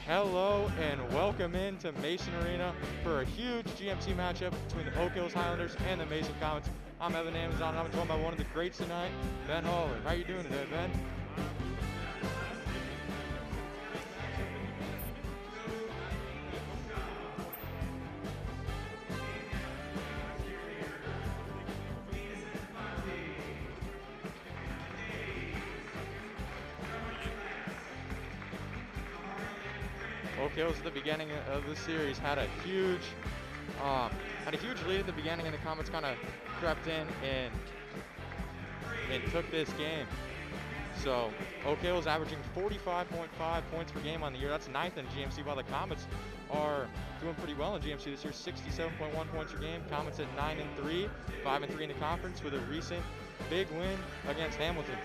Hello and welcome into Mason Arena for a huge GMC matchup between the Oak Hills Highlanders and the Mason Comets. I'm Evan Amazon and I'm joined by one of the greats tonight, Ben Haller. How you doing today, Ben? Oak Hills at the beginning of the series had a huge lead at the beginning, and the Comets kind of crept in and took this game. So Oak Hills averaging 45.5 points per game on the year. That's ninth in GMC, while the Comets are doing pretty well in GMC this year, 67.1 points per game. Comets at 9-3, 5-3 in the conference with a recent big win against Hamilton.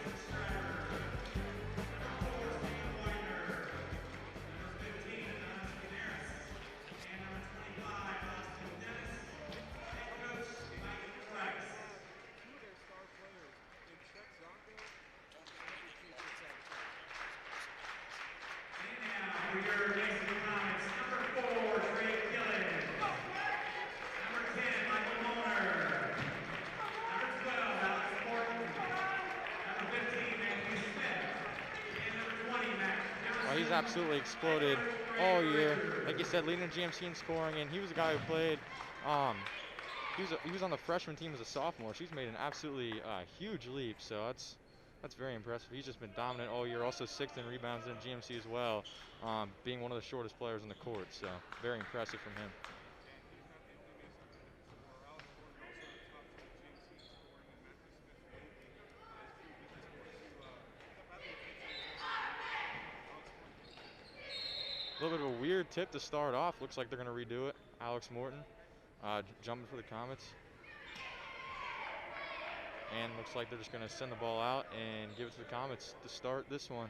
He's absolutely exploded all year. Like you said, leading the GMC in scoring, and he was a guy who played. He was on the freshman team as a sophomore. She's made an absolutely huge leap, so that's very impressive. He's just been dominant all year. Also sixth in rebounds in GMC as well, being one of the shortest players on the court. So very impressive from him. A little bit of a weird tip to start off. Looks like they're going to redo it. Alex Morton jumping for the Comets. And looks like they're just going to send the ball out and give it to the Comets to start this one.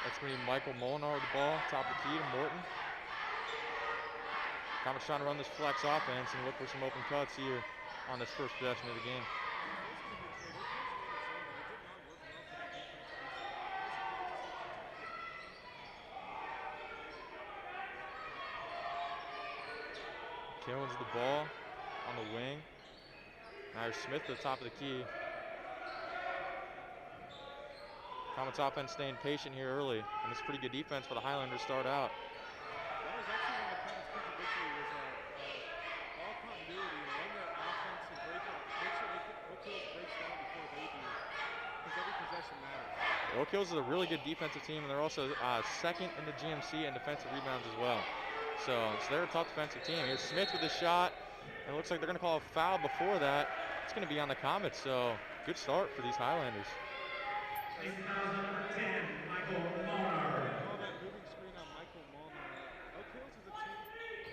That's going to be Michael Molinar with the ball, top of the key to Morton. Comets trying to run this flex offense and look for some open cuts here on this first possession of the game. Killens the ball on the wing. Myers Smith to the top of the key. Comets offense staying patient here early, and it's pretty good defense for the Highlanders to start out. That was actually one of the Comets' key to victory was ball continuity, and run their offense and break up. Make sure Oak Hills breaks down before they do, because every possession matters. Oak Hills is a really good defensive team, and they're also second in the GMC in defensive rebounds as well. So they're a tough defensive team. Here's Smith with a shot, and it looks like they're going to call a foul before that. It's going to be on the Comets, so good start for these Highlanders. Number 10, Michael Molnar. Call that moving screen on Michael Molnar. Oak Hills is a team,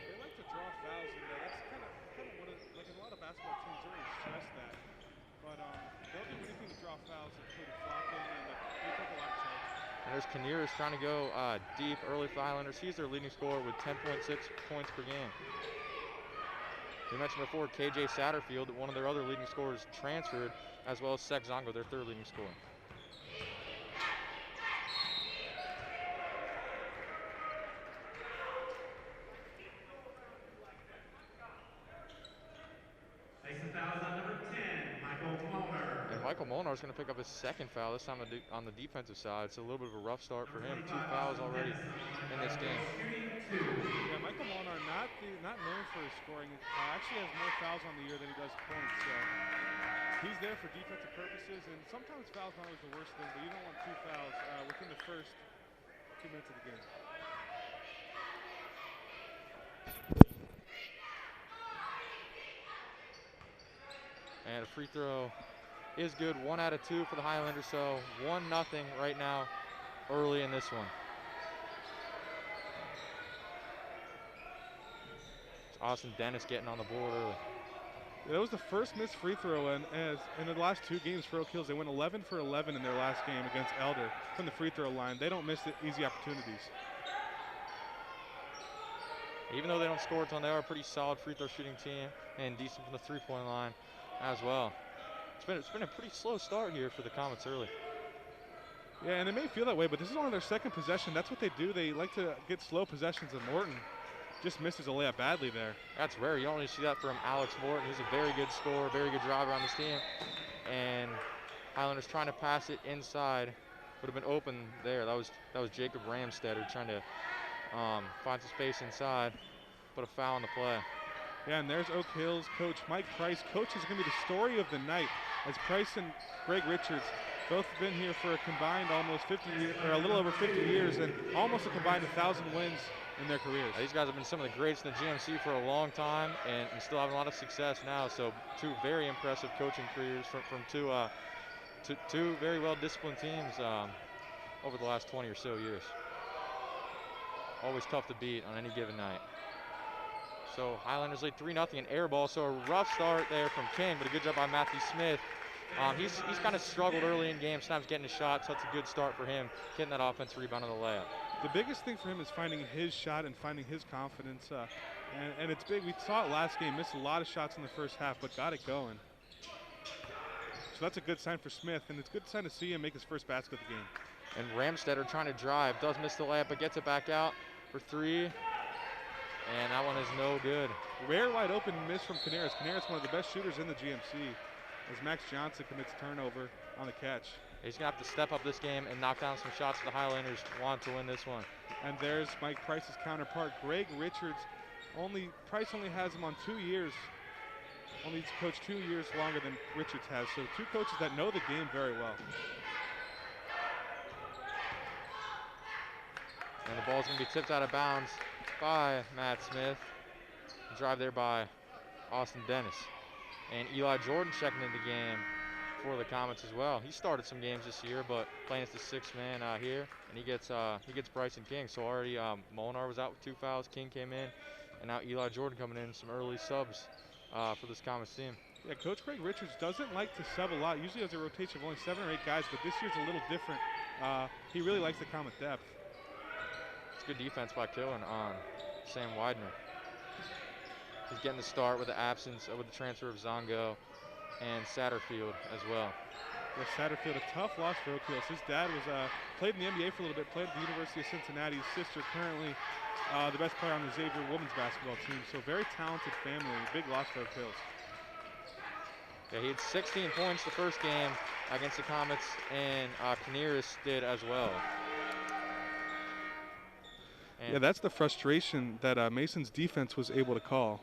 they like to draw fouls in there. That's kind of what it, like a lot of basketball teams really stress that. But they'll do anything to draw fouls, including flocking and the free throw charge. And there's Kinnears trying to go deep early for the Highlanders. He's their leading scorer with 10.6 points per game. We mentioned before KJ Satterfield, one of their other leading scorers, transferred, as well as Sek Zongo, their third leading scorer. Michael Molnar is going to pick up his second foul, this time on the defensive side. It's a little bit of a rough start for him. 2 fouls already in this game. Yeah, Michael Molnar not known for his scoring. Actually has more fouls on the year than he does points. So he's there for defensive purposes, and sometimes fouls not always the worst thing, but you don't want 2 fouls within the first 2 minutes of the game. And a free throw is good. 1 out of 2 for the Highlanders, so 1-0 right now early in this one. It's Austin Dennis getting on the board early. Yeah, that was the first missed free throw in the last 2 games for Oak Hills. They went 11 for 11 in their last game against Elder from the free throw line. They don't miss the easy opportunities. Even though they don't score a ton, they are a pretty solid free throw shooting team and decent from the 3-point line. as well. It's been a pretty slow start here for the Comets early. Yeah, and it may feel that way, but this is only their second possession. That's what they do. They like to get slow possessions, and Morton just misses a layup badly there. That's rare. You don't really see that from Alex Morton, who's a very good scorer, very good driver on this team. And Highlanders trying to pass it inside. Would have been open there. That was Jacob Ramstetter trying to find some space inside, put a foul on the play. Yeah, and there's Oak Hills coach Mike Price. Coach is going to be the story of the night, as Price and Greg Richards both been here for a combined almost 50 years, or a little over 50 years, and almost a combined 1,000 wins in their careers. These guys have been some of the greats in the GMC for a long time, and still having a lot of success now. So two very impressive coaching careers from two very well-disciplined teams over the last 20 or so years. Always tough to beat on any given night. So Highlanders lead 3-0 in air ball. So a rough start there from King, but a good job by Matthew Smith. He's kind of struggled early in games, sometimes getting a shot, so it's a good start for him, getting that offensive rebound on the layup. The biggest thing for him is finding his shot and finding his confidence, and it's big. We saw it last game, missed a lot of shots in the first half, but got it going. So that's a good sign for Smith, and it's a good sign to see him make his first basket of the game. And Ramstetter trying to drive, does miss the layup, but gets it back out for three, and that one is no good. Rare wide open miss from Canaris. Canaris, one of the best shooters in the GMC, as Max Johnson commits turnover on the catch. He's going to have to step up this game and knock down some shots for the Highlanders want to win this one. And there's Mike Price's counterpart, Greg Richards. Price only has him on 2 years. Only coached 2 years longer than Richards has. So two coaches that know the game very well. And the ball's going to be tipped out of bounds by Matt Smith. Drive there by Austin Dennis. And Eli Jordan checking in the game for the Comets as well. He started some games this year, but playing as the sixth man here, and he gets Bryson King. So already Molinar was out with 2 fouls. King came in, and now Eli Jordan coming in, some early subs for this Comets team. Yeah, Coach Greg Richards doesn't like to sub a lot. Usually has a rotation of only 7 or 8 guys, but this year's a little different. He really likes the Comet depth. It's good defense by Killen on Sam Widener. He's getting the start with the transfer of Zongo and Satterfield as well. Yeah, Satterfield, a tough loss for Oak Hills. His dad was played in the NBA for a little bit, played at the University of Cincinnati. His sister currently the best player on the Xavier women's basketball team. So very talented family, big loss for Oak Hills. Yeah, he had 16 points the first game against the Comets, and Canaris did as well. And yeah, that's the frustration that Mason's defense was able to cause.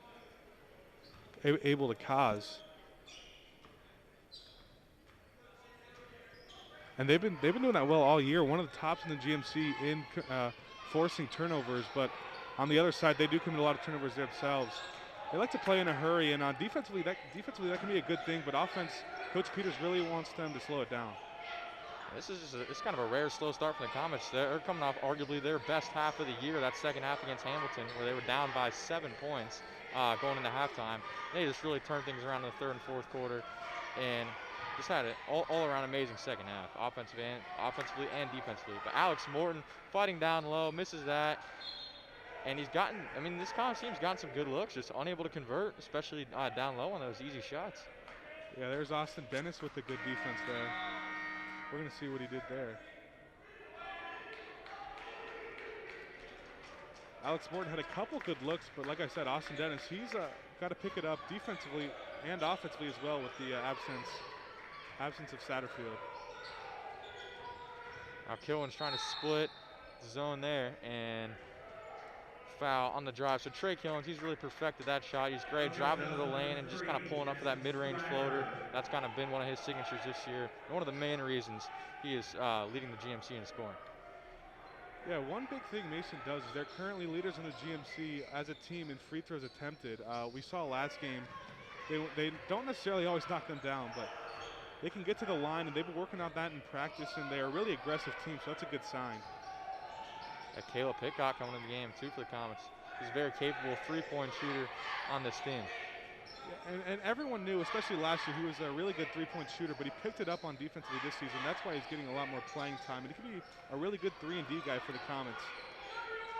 And they've been doing that well all year. One of the tops in the GMC in forcing turnovers, but on the other side, they do commit a lot of turnovers themselves. They like to play in a hurry, and defensively that can be a good thing. But offense, Coach Peters really wants them to slow it down. This is it's kind of a rare slow start for the Comets. They're coming off arguably their best half of the year, that second half against Hamilton, where they were down by 7 points going into halftime. They just really turned things around in the third and fourth quarter, and just had an all-around amazing second half, offensively and defensively. But Alex Morton fighting down low, misses that, and he's gotten. I mean, this Comets team's gotten some good looks, just unable to convert, especially down low on those easy shots. Yeah, there's Austin Dennis with the good defense there. We're going to see what he did there. Alex Morton had a couple good looks, but like I said, Austin Dennis, he's got to pick it up defensively and offensively as well with the absence of Satterfield. Now Killen's trying to split the zone there, and foul on the drive. So Trey Killens, he's really perfected that shot. He's great driving into the lane and just kind of pulling up for that mid-range floater. That's kind of been one of his signatures this year. And one of the main reasons he is leading the GMC in scoring. Yeah, one big thing Mason does is they're currently leaders in the GMC as a team in free throws attempted. We saw last game, they don't necessarily always knock them down, but they can get to the line, and they've been working on that in practice, and they're a really aggressive team, so that's a good sign. Caleb Hickok coming in the game too for the Comets. He's a very capable three-point shooter on this team. Yeah, and everyone knew, especially last year, he was a really good three-point shooter, but he picked it up on defensively this season. That's why he's getting a lot more playing time, and he could be a really good 3-and-D guy for the Comets.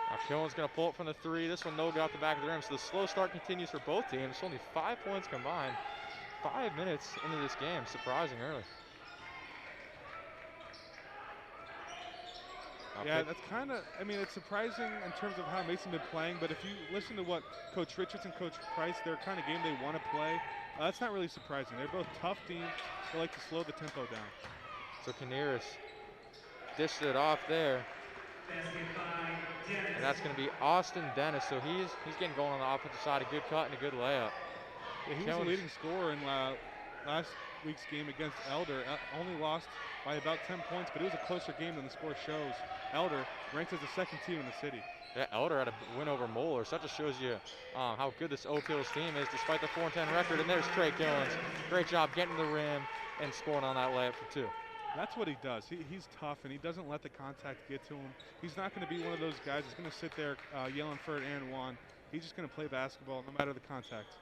Now Killen's going to pull it from the three. This one no good off the back of the rim. So the slow start continues for both teams. Only 5 points combined 5 minutes into this game, surprising early. Yeah, that's kind of, I mean, it's surprising in terms of how Mason been playing, but if you listen to what Coach Richards and Coach Price, their kind of game they want to play, that's not really surprising. They're both tough teams. They like to slow the tempo down. So Canaris dished it off there. And that's going to be Austin Dennis. So he's getting going on the offensive side. A good cut and a good layup. Yeah, he was the leading scorer in last week's game against Elder. Only lost by about 10 points, but it was a closer game than the score shows. Elder ranked as the second team in the city. Yeah, Elder had a win over Moeller. So that just shows you how good this Oak Hills team is despite the 4-10 record. And there's Trey Killens. Great job getting the rim and scoring on that layup for 2. That's what he does. He's tough, and he doesn't let the contact get to him. He's not going to be one of those guys that's going to sit there yelling for an and one. He's just going to play basketball no matter the contact.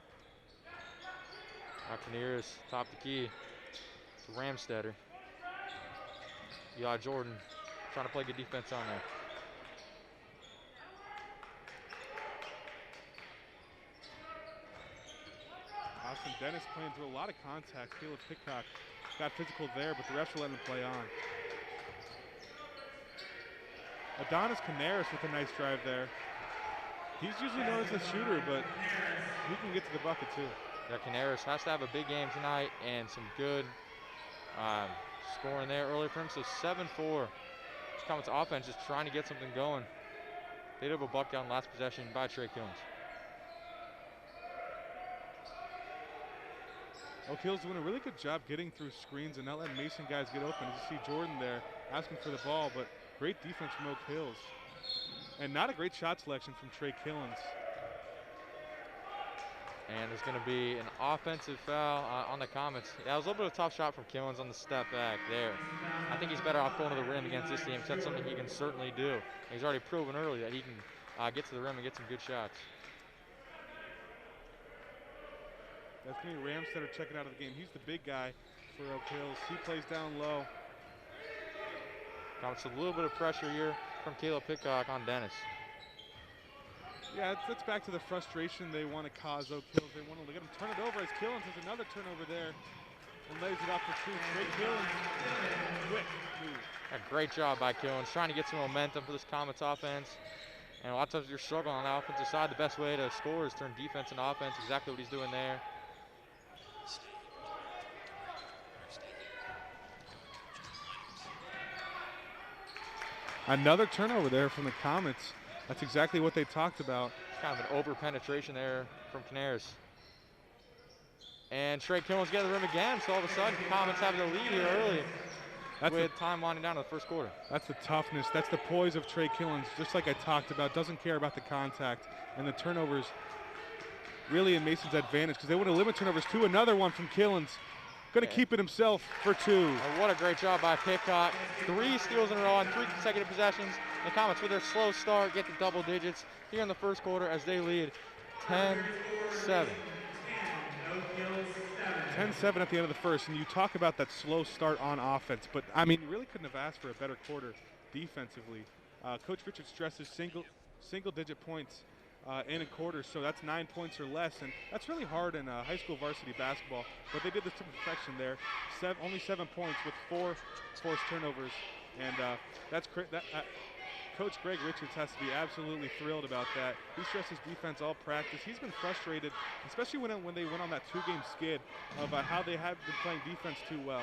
Canaris top the key to Ramstetter. Eli Jordan trying to play good defense on there. Austin Dennis playing through a lot of contact. Caleb Pitcock got physical there, but the refs are letting him play on. Adonis Canaris with a nice drive there. He's usually known as the shooter, but he can get to the bucket too. Yeah, Canaris has to have a big game tonight and some good scoring there early for him. So 7-4. Comets offense just trying to get something going. They did have a buck down last possession by Trey Killens. Oak Hills doing a really good job getting through screens and not letting Mason guys get open. As you see Jordan there asking for the ball, but great defense from Oak Hills. And not a great shot selection from Trey Killens. And there's going to be an offensive foul on the Comets. Yeah, it was a little bit of a tough shot from Killens on the step back there. I think he's better off going to the rim against this team. That's something he can certainly do. He's already proven early that he can get to the rim and get some good shots. That's going to be Ramstetter checking out of the game. He's the big guy for Oak Hills. He plays down low. Comets a little bit of pressure here from Caleb Pitcock on Dennis. Yeah, that's back to the frustration they want to cause Oak Hills. They want to get him turn it over as Killens has another turnover there and lays it off for 2. Great Killens. Quick move. A great job by Killens, trying to get some momentum for this Comets offense. And a lot of times you're struggling on the offensive side. The best way to score is turn defense into offense. Exactly what he's doing there. Another turnover there from the Comets. That's exactly what they talked about. Kind of an over-penetration there from Canaris. And Trey Killens getting the rim again, so all of a sudden Comets have the lead here early with time winding down to the first quarter. That's the toughness. That's the poise of Trey Killens, just like I talked about. Doesn't care about the contact. And the turnovers really in Mason's advantage because they want to limit turnovers to another one from Killens. Going to keep it himself for 2. Oh, what a great job by Pitcock. 3 steals in a row on 3 consecutive possessions. The Comets with their slow start get to double digits here in the first quarter as they lead 10-7. 10-7 at the end of the first, and you talk about that slow start on offense, but I mean, you really couldn't have asked for a better quarter defensively. Coach Richards stresses single-digit points in a quarter, so that's 9 points or less, and that's really hard in high school varsity basketball, but they did this to perfection there. Only 7 points with 4 forced turnovers, and Coach Greg Richards has to be absolutely thrilled about that. He stresses defense all practice. He's been frustrated, especially when they went on that 2-game skid of how they have been playing defense too well.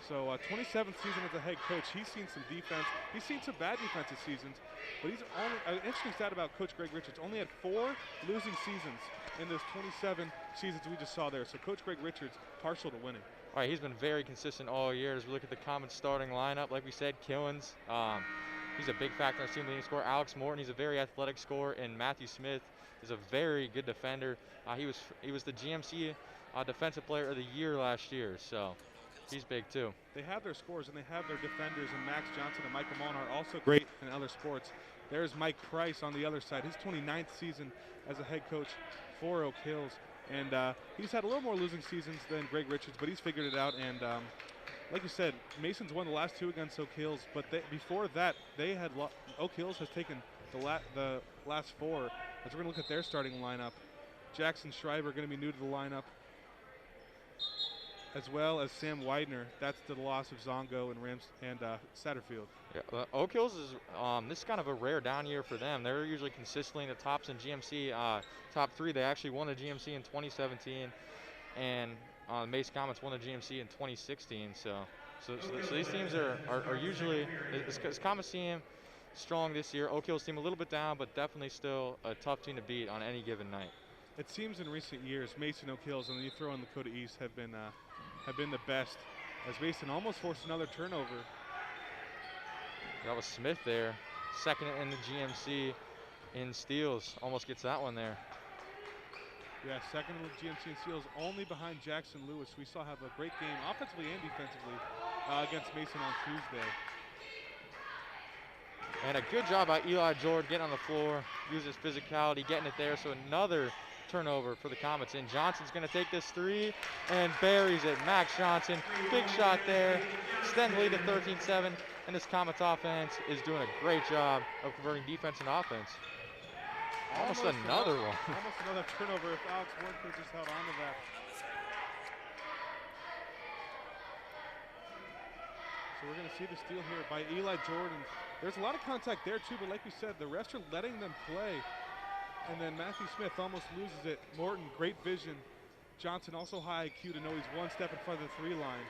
So 27th season as a head coach, he's seen some defense. He's seen some bad defensive seasons, but he's only, an interesting stat about Coach Greg Richards, only had 4 losing seasons in those 27 seasons we just saw there. So Coach Greg Richards, partial to winning. All right, he's been very consistent all year. As we look at the Comets starting lineup, like we said, Killens, he's a big factor in the team leading scorer. Alex Morton, he's a very athletic scorer, and Matthew Smith is a very good defender. He was the GMC Defensive Player of the Year last year, so he's big too. They have their scores and they have their defenders, and Max Johnson and Michael Mullen are also great in other sports. There's Mike Price on the other side, his 29th season as a head coach for Oak Hills, and he's had a little more losing seasons than Greg Richards, but he's figured it out. And like you said, Mason's won the last 2 against Oak Hills, but before that, they had Oak Hills has taken the last 4. As we're going to look at their starting lineup, Jackson Schreiber going to be new to the lineup. as well as Sam Widener. That's the loss of Zongo and Satterfield. Yeah, Oak Hills is this is kind of a rare down year for them. They're usually consistently in the tops in GMC top 3. They actually won the GMC in 2017, and Mason Comets won the GMC in 2016. So these teams are usually this Comets team strong this year. Oak Hills team a little bit down, but definitely still a tough team to beat on any given night. It seems in recent years, Mason, Oak Hills, and then you throw in Lakota East have been the best. As Mason almost forced another turnover. That was Smith there, second in the GMC in steals. Almost gets that one there. Yeah, second in the GMC in steals, only behind Jackson Lewis. We saw have a great game offensively and defensively against Mason on Tuesday. And a good job by Eli Jordan getting on the floor, use his physicality, getting it there. So another turnover for the Comets. And Johnson's going to take this 3 and buries it. Max Johnson, big shot there. Extend the lead to 13-7. And this Comets offense is doing a great job of converting defense and offense. Almost another one. Almost another turnover if Alex Ward could have just held on to that. So we're going to see the steal here by Eli Jordan. There's a lot of contact there too, but like we said, the refs are letting them play. And then Matthew Smith almost loses it. Morton, great vision. Johnson also high IQ to know he's one step in front of the 3 line.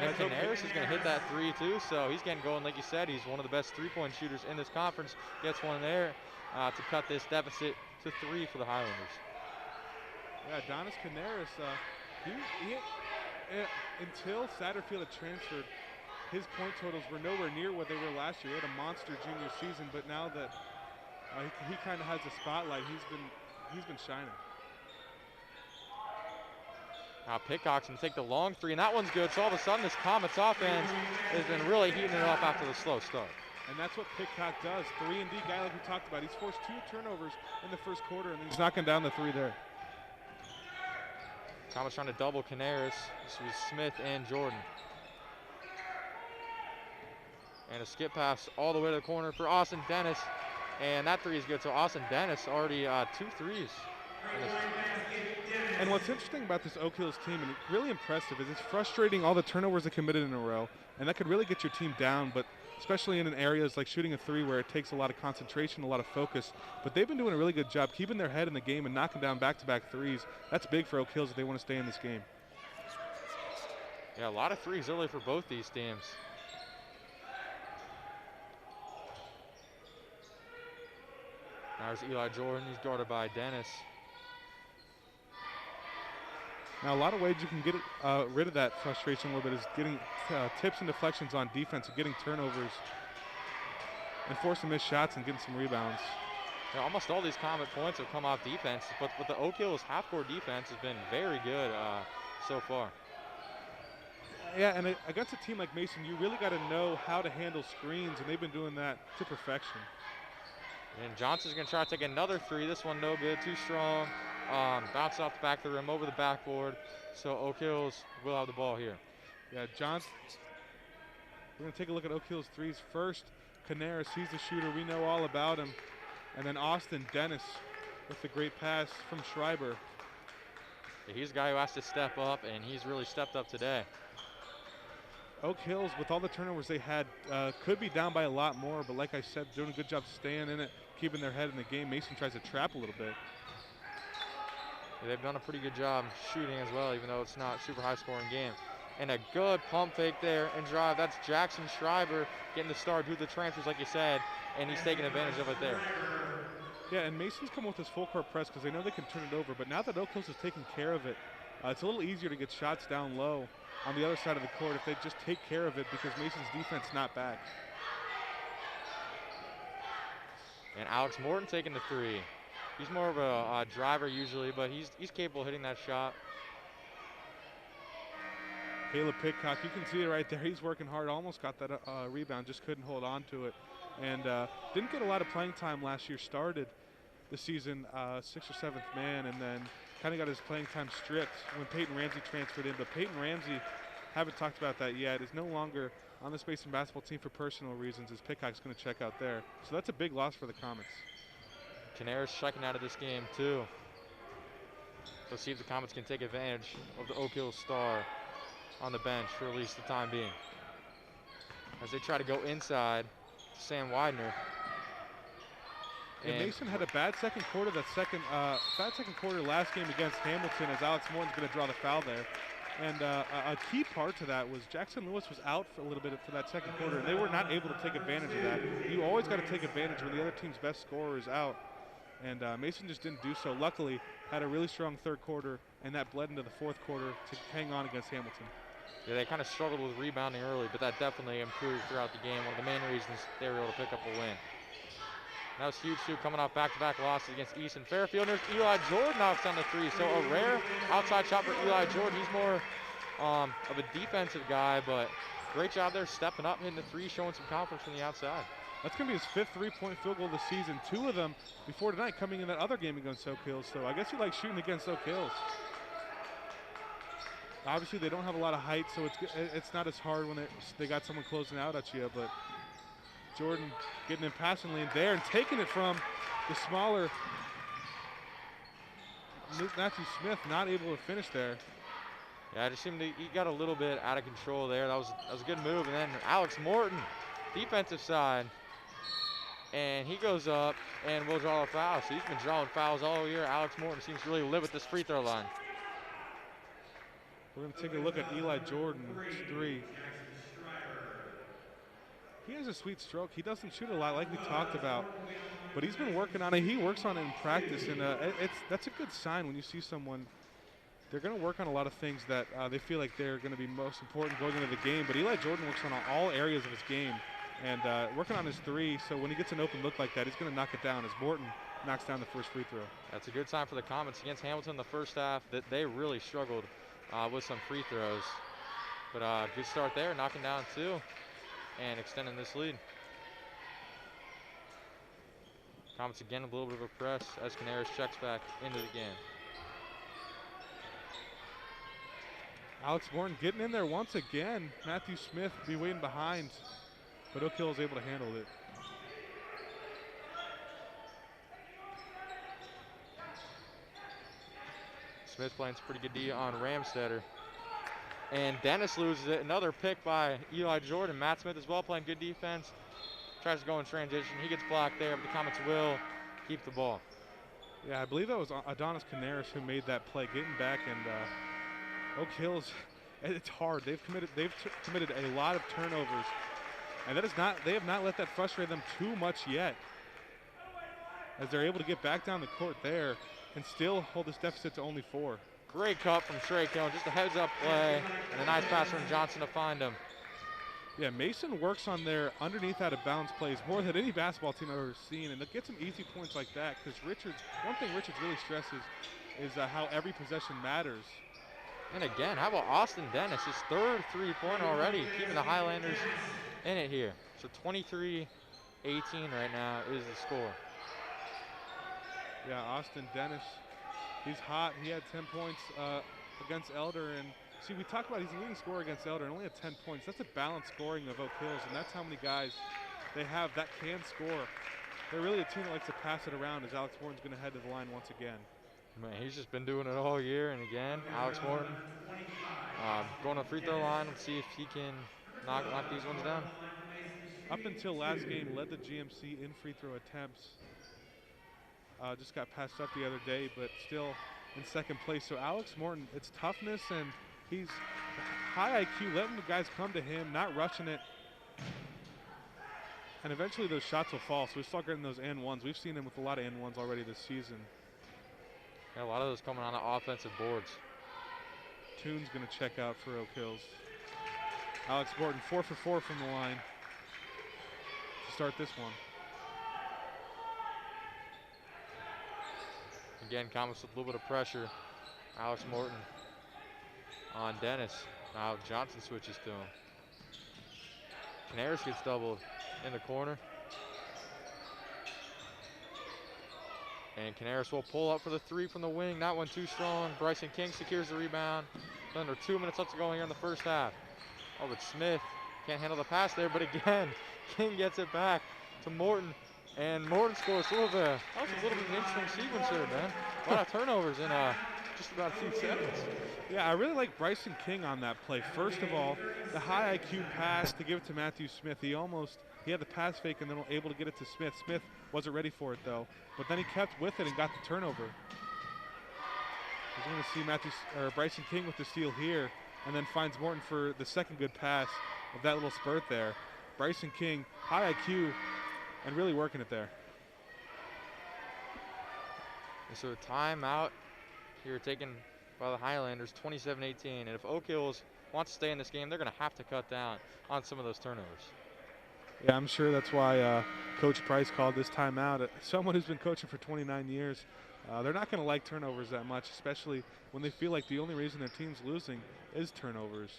And Canaris is going to hit that 3 too, so he's getting going. Like you said, he's one of the best 3-point shooters in this conference. Gets one there to cut this deficit to 3 for the Highlanders. Yeah, Donis Canaris, until Satterfield had transferred, his point totals were nowhere near what they were last year. He had a monster junior season, but now that he kind of has a spotlight, he's been shining. Now Pickcock's going to take the long 3, and that one's good. So all of a sudden, this Comets offense has been really heating it up after the slow start. And that's what Pickcock does. 3-and-D guy like we talked about. He's forced 2 turnovers in the first quarter, and he's knocking down the 3 there. Comets trying to double Canaris. This was Smith and Jordan. And a skip pass all the way to the corner for Austin Dennis. And that 3 is good. So Austin Dennis already 2 threes. And what's interesting about this Oak Hills team, and really impressive, is it's frustrating all the turnovers they committed in a row. And that could really get your team down, but especially in areas like shooting a 3 where it takes a lot of concentration, a lot of focus. But they've been doing a really good job keeping their head in the game and knocking down back-to-back 3s. That's big for Oak Hills if they want to stay in this game. Yeah, a lot of 3s early for both these teams. There's Eli Jordan. He's guarded by Dennis. Now, a lot of ways you can get rid of that frustration a little bit is getting tips and deflections on defense and getting turnovers and forcing missed shots and getting some rebounds. Yeah, almost all these Comet points have come off defense, but the Oak Hills half-court defense has been very good so far. Yeah, and against a team like Mason, you really got to know how to handle screens, and they've been doing that to perfection. And Johnson's going to try to take another 3. This one no good, too strong. Bounce off the back of the rim over the backboard. So Oak Hills will have the ball here. Yeah, Johnson. We're going to take a look at Oak Hills 3s first. Canaris, he's the shooter. We know all about him. And then Austin Dennis with the great pass from Schreiber. Yeah, he's a guy who has to step up, and he's really stepped up today. Oak Hills, with all the turnovers they had, could be down by a lot more, but like I said, doing a good job staying in it, keeping their head in the game. Mason tries to trap a little bit. Yeah, they've done a pretty good job shooting as well, even though it's not a super high-scoring game. And a good pump fake there and drive. That's Jackson Schreiber getting the start due to the transfers, like you said, and he's taking advantage of it there. Yeah, and Mason's come with his full-court press because they know they can turn it over, but now that Oak Hills is taking care of it, it's a little easier to get shots down low on the other side of the court if they just take care of it because Mason's defense not back. And Alex Morton taking the 3. He's more of a driver usually, but he's capable of hitting that shot. Caleb Pickcock, you can see it right there. He's working hard, almost got that rebound, just couldn't hold on to it. And didn't get a lot of playing time last year, started the season 6th or 7th man, and then kind of got his playing time stripped when Peyton Ramsey transferred in. But Peyton Ramsey, haven't talked about that yet, is no longer on the Mason basketball team for personal reasons, as Pickcock's going to check out there. So that's a big loss for the Comets. Canaris checking out of this game too. Let's see if the Comets can take advantage of the Oak Hills star on the bench for at least the time being. As they try to go inside to Sam Widener. And Mason had a bad second quarter. Bad second quarter last game against Hamilton, as Alex Morton's going to draw the foul there. And a key part to that was Jackson Lewis was out for a little bit for that second quarter, and they were not able to take advantage of that. You always got to take advantage when the other team's best scorer is out, and Mason just didn't do so. Luckily, had a really strong third quarter, and that bled into the fourth quarter to hang on against Hamilton. Yeah, they kind of struggled with rebounding early, but that definitely improved throughout the game. One of the main reasons they were able to pick up a win. That was huge too, coming off back-to-back losses against Easton Fairfield. There's Eli Jordan knocks down the three. So a rare outside shot for Eli Jordan. He's more of a defensive guy, but great job there stepping up, hitting the three, showing some confidence from the outside. That's going to be his 5th three-point field goal of the season. 2 of them before tonight coming in that other game against Oak Hills. So I guess he likes shooting against Oak Hills. Obviously, they don't have a lot of height, so it's not as hard when they got someone closing out at you, but Jordan getting in passing lane there and taking it from the smaller Matthew Smith, not able to finish there. Yeah, I just seemed he got a little bit out of control there. That was a good move. And then Alex Morton, defensive side, and he goes up and will draw a foul. So he's been drawing fouls all year. Alex Morton seems to really live at this free throw line. We're going to take a look at Eli Jordan's three. He has a sweet stroke. He doesn't shoot a lot like we talked about, but he's been working on it. He works on it in practice, and that's a good sign when you see someone. They're going to work on a lot of things that they feel like they're going to be most important going into the game, but Eli Jordan works on all areas of his game and working on his three, so when he gets an open look like that, he's going to knock it down as Morton knocks down the first free throw. That's a good sign for the Comets against Hamilton in the first half that they really struggled with some free throws. But good start there, knocking down 2 and extending this lead. Comets again a little bit of a press as Canaris checks back into the game. Alex Morton getting in there once again. Matthew Smith be waiting behind, but Oak Hill is able to handle it. Smith playing some pretty good D on Ramstetter. And Dennis loses it. Another pick by Eli Jordan. Matt Smith as well playing good defense. Tries to go in transition. He gets blocked there, but the Comets will keep the ball. Yeah, I believe that was Adonis Canaris who made that play, getting back, and Oak Hills, it's hard. They've committed a lot of turnovers, and they have not let that frustrate them too much yet, as they're able to get back down the court there and still hold this deficit to only 4. Great cut from Shrake-Hill, just a heads-up play, and a nice pass from Johnson to find him. Yeah, Mason works on their underneath out-of-bounds plays more than any basketball team I've ever seen, and it gets some easy points like that because one thing Richards really stresses is how every possession matters. And again, how about Austin Dennis, his 3rd three-pointer already, keeping the Highlanders in it here. So 23-18 right now is the score. Yeah, Austin Dennis, he's hot. He had 10 points against Elder, and see, we talk about he's the leading scorer against Elder and only had 10 points. That's a balanced scoring of Oak Hills, and that's how many guys they have that can score. They're really a team that likes to pass it around, as Alex Morton's going to head to the line once again. Man, he's just been doing it all year, and again, Alex Morton going to the free throw line. Let's see if he can knock these ones down. Up until last game, led the GMC in free throw attempts. Just got passed up the other day, but still in 2nd place. So Alex Morton, it's toughness, and he's high IQ, letting the guys come to him, not rushing it. And eventually those shots will fall, so we start getting those and ones. We've seen him with a lot of and ones already this season. Yeah, a lot of those coming on the offensive boards. Toon's going to check out for Oak Hills. Alex Morton 4 for 4 from the line to start this one. Again, Comets with a little bit of pressure. Alex Morton on Dennis. Now Johnson switches to him. Canaris gets doubled in the corner. And Canaris will pull up for the 3 from the wing. That one too strong. Bryson King secures the rebound. Under 2 minutes left to go here in the first half. Oh, but Smith can't handle the pass there, but again, King gets it back to Morton. And Morton scores that was a little bit of an interesting sequence here, man. A lot of turnovers in just about a few seconds. Yeah, I really like Bryson King on that play. First of all, the high IQ pass to give it to Matthew Smith. He had the pass fake and then able to get it to Smith. Smith wasn't ready for it though, but then he kept with it and got the turnover. We're going to see Bryson King with the steal here, and then finds Morton for the second good pass of that little spurt there. Bryson King, high IQ, and really working it there. And so timeout here taken by the Highlanders, 27-18. And if Oak Hills wants to stay in this game, they're going to have to cut down on some of those turnovers. Yeah, I'm sure that's why Coach Price called this timeout. Someone who's been coaching for 29 years, they're not going to like turnovers that much, especially when they feel like the only reason their team's losing is turnovers.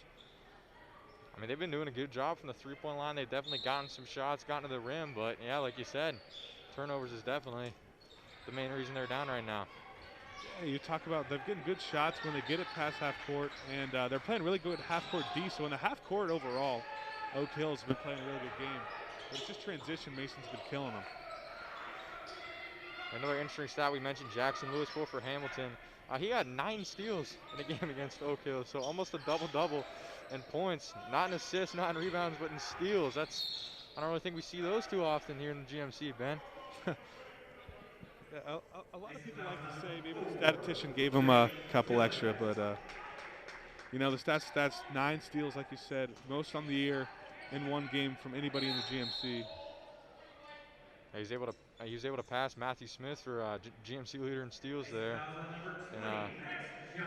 I mean, they've been doing a good job from the three-point line. They've definitely gotten some shots, gotten to the rim, but yeah, like you said, turnovers is definitely the main reason they're down right now. Yeah, you talk about they're getting good shots when they get it past half court, and they're playing really good half court D. So in the half court overall, Oak Hills have been playing a really good game. But it's just transition, Mason's been killing them. Another interesting stat we mentioned, Jackson Lewis for Hamilton. He had 9 steals in the game against Oak Hills, so almost a double-double in points. Not in assists, not in rebounds, but in steals. I don't really think we see those too often here in the GMC, Ben. Yeah, a lot of people like to say maybe the statistician gave him a couple extra, but you know, the stats 9 steals, like you said, most on the year in one game from anybody in the GMC. He was able to pass Matthew Smith for GMC leader in steals there. And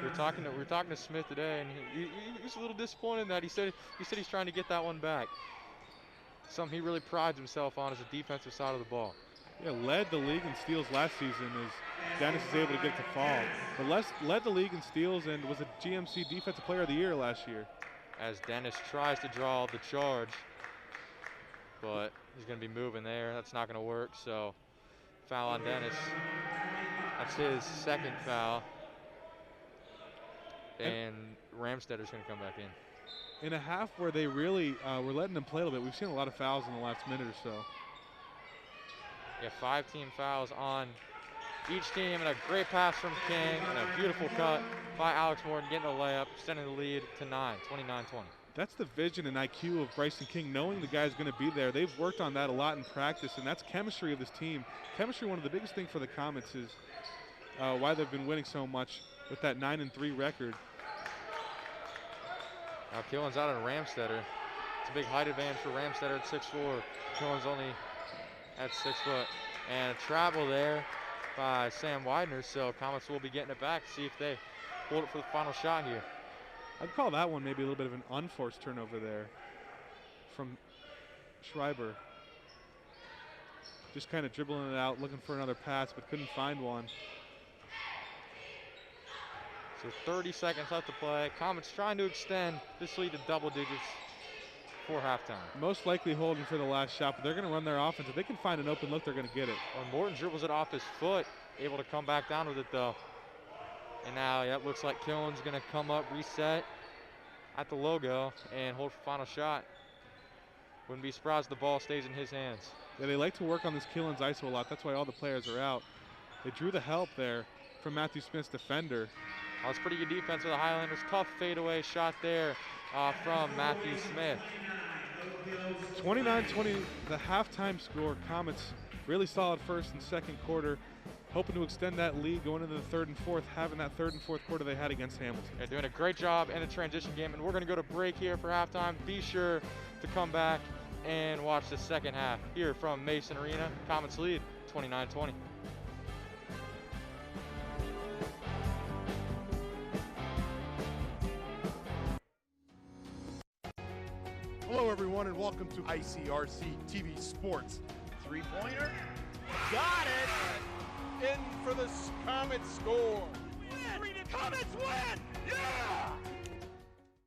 we were talking to Smith today, and he was a little disappointed that he said he's trying to get that one back. Something he really prides himself on is the defensive side of the ball. Yeah, led the league in steals last season as Dennis is able to get it to fall. But led the league in steals and was a GMC Defensive Player of the Year last year. As Dennis tries to draw the charge, but he's going to be moving there. That's not going to work, so foul on Dennis. That's his second foul. And Ramstedter's going to come back in. In a half where they really were letting them play a little bit, we've seen a lot of fouls in the last minute or so. Yeah, 5 team fouls on each team, and a great pass from King, and a beautiful cut by Alex Morton, getting the layup, extending the lead to 9, 29-20. That's the vision and IQ of Bryson King, knowing the guy's going to be there. They've worked on that a lot in practice, and that's chemistry of this team. Chemistry, one of the biggest things for the Comets, is why they've been winning so much with that 9-3 record. Now Killen's out on Ramstetter. It's a big height advantage for Ramstetter at 6'4". Killen's only at 6 foot. And a travel there by Sam Widener, so Comets will be getting it back to see if they hold it for the final shot here. I'd call that one maybe a little bit of an unforced turnover there from Schreiber. Just kind of dribbling it out, looking for another pass, but couldn't find one. So 30 seconds left to play. Comets trying to extend this lead to double digits for halftime. Most likely holding for the last shot, but they're going to run their offense. If they can find an open look, they're going to get it. Well, Morton dribbles it off his foot, able to come back down with it though. And now, yeah, it looks like Killen's going to come up, reset at the logo, and hold for final shot. Wouldn't be surprised if the ball stays in his hands. Yeah, they like to work on this Killen's ISO a lot. That's why all the players are out. They drew the help there from Matthew Smith's defender. That was pretty good defense for the Highlanders. Tough fadeaway shot there from Matthew Smith. 29-20, the halftime score. Comets really solid first and second quarter. Hoping to extend that lead going into the third and fourth, having that third and fourth quarter they had against Hamilton. They're doing a great job in the transition game, and we're going to go to break here for halftime. Be sure to come back and watch the second half here from Mason Arena. Comets lead 29-20. Hello, everyone, and welcome to ICRC TV Sports. Three-pointer. Got it! In for the Comets score. Win! Comets win! Yeah!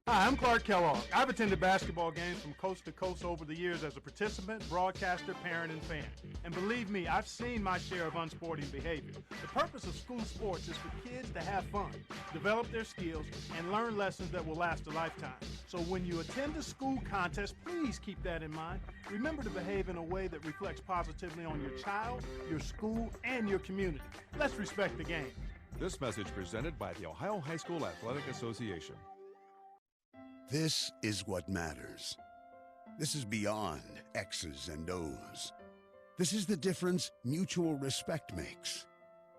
Hi, I'm Clark Kellogg. I've attended basketball games from coast to coast over the years as a participant, broadcaster, parent, and fan. And believe me, I've seen my share of unsporting behavior. The purpose of school sports is for kids to have fun, develop their skills, and learn lessons that will last a lifetime. So when you attend a school contest, please keep that in mind. Remember to behave in a way that reflects positively on your child, your school, and your community. Let's respect the game. This message presented by the Ohio High School Athletic Association. This is what matters. This is beyond X's and O's. This is the difference mutual respect makes.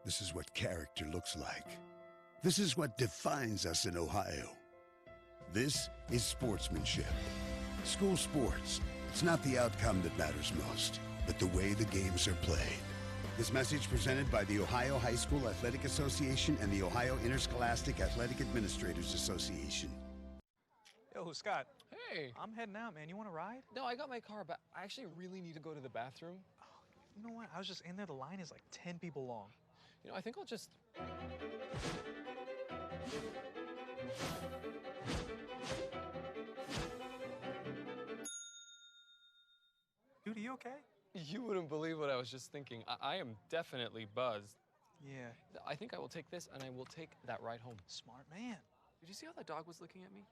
This is what character looks like. This is what defines us in Ohio. This is sportsmanship. School sports, it's not the outcome that matters most, but the way the games are played. This message presented by the Ohio High School Athletic Association and the Ohio Interscholastic Athletic Administrators Association. Yo, Scott. Hey. I'm heading out, man. You want to ride? No, I got my car, but I actually really need to go to the bathroom. Oh, you know what? I was just in there. The line is like 10 people long. You know, I think I'll just... Dude, are you okay? You wouldn't believe what I was just thinking. I am definitely buzzed. Yeah. I think I will take this, and I will take that ride home. Smart man. Did you see how that dog was looking at me?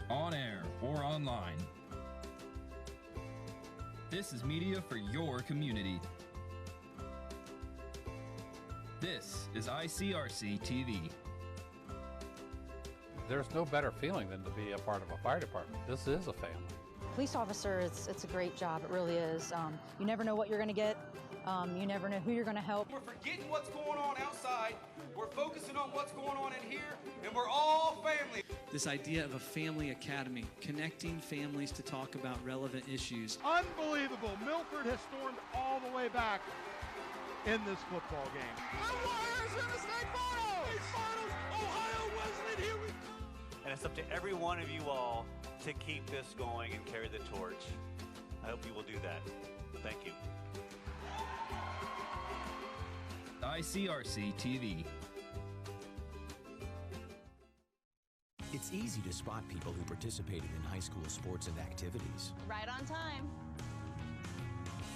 On air or online. This is media for your community. This is ICRC TV. There's no better feeling than to be a part of a fire department. This is a family. Police officer, it's a great job. It really is. You never know what you're going to get. You never know who you're going to help. We're forgetting what's going on outside. We're focusing on what's going on in here, and we're all family. This idea of a family academy, connecting families to talk about relevant issues. Unbelievable. Milford has stormed all the way back in this football game. The Warriors in the state finals! State finals! Ohio Wesleyan, here we go! And it's up to every one of you all to keep this going and carry the torch. I hope you will do that. Thank you. ICRC TV. It's easy to spot people who participated in high school sports and activities. Right on time.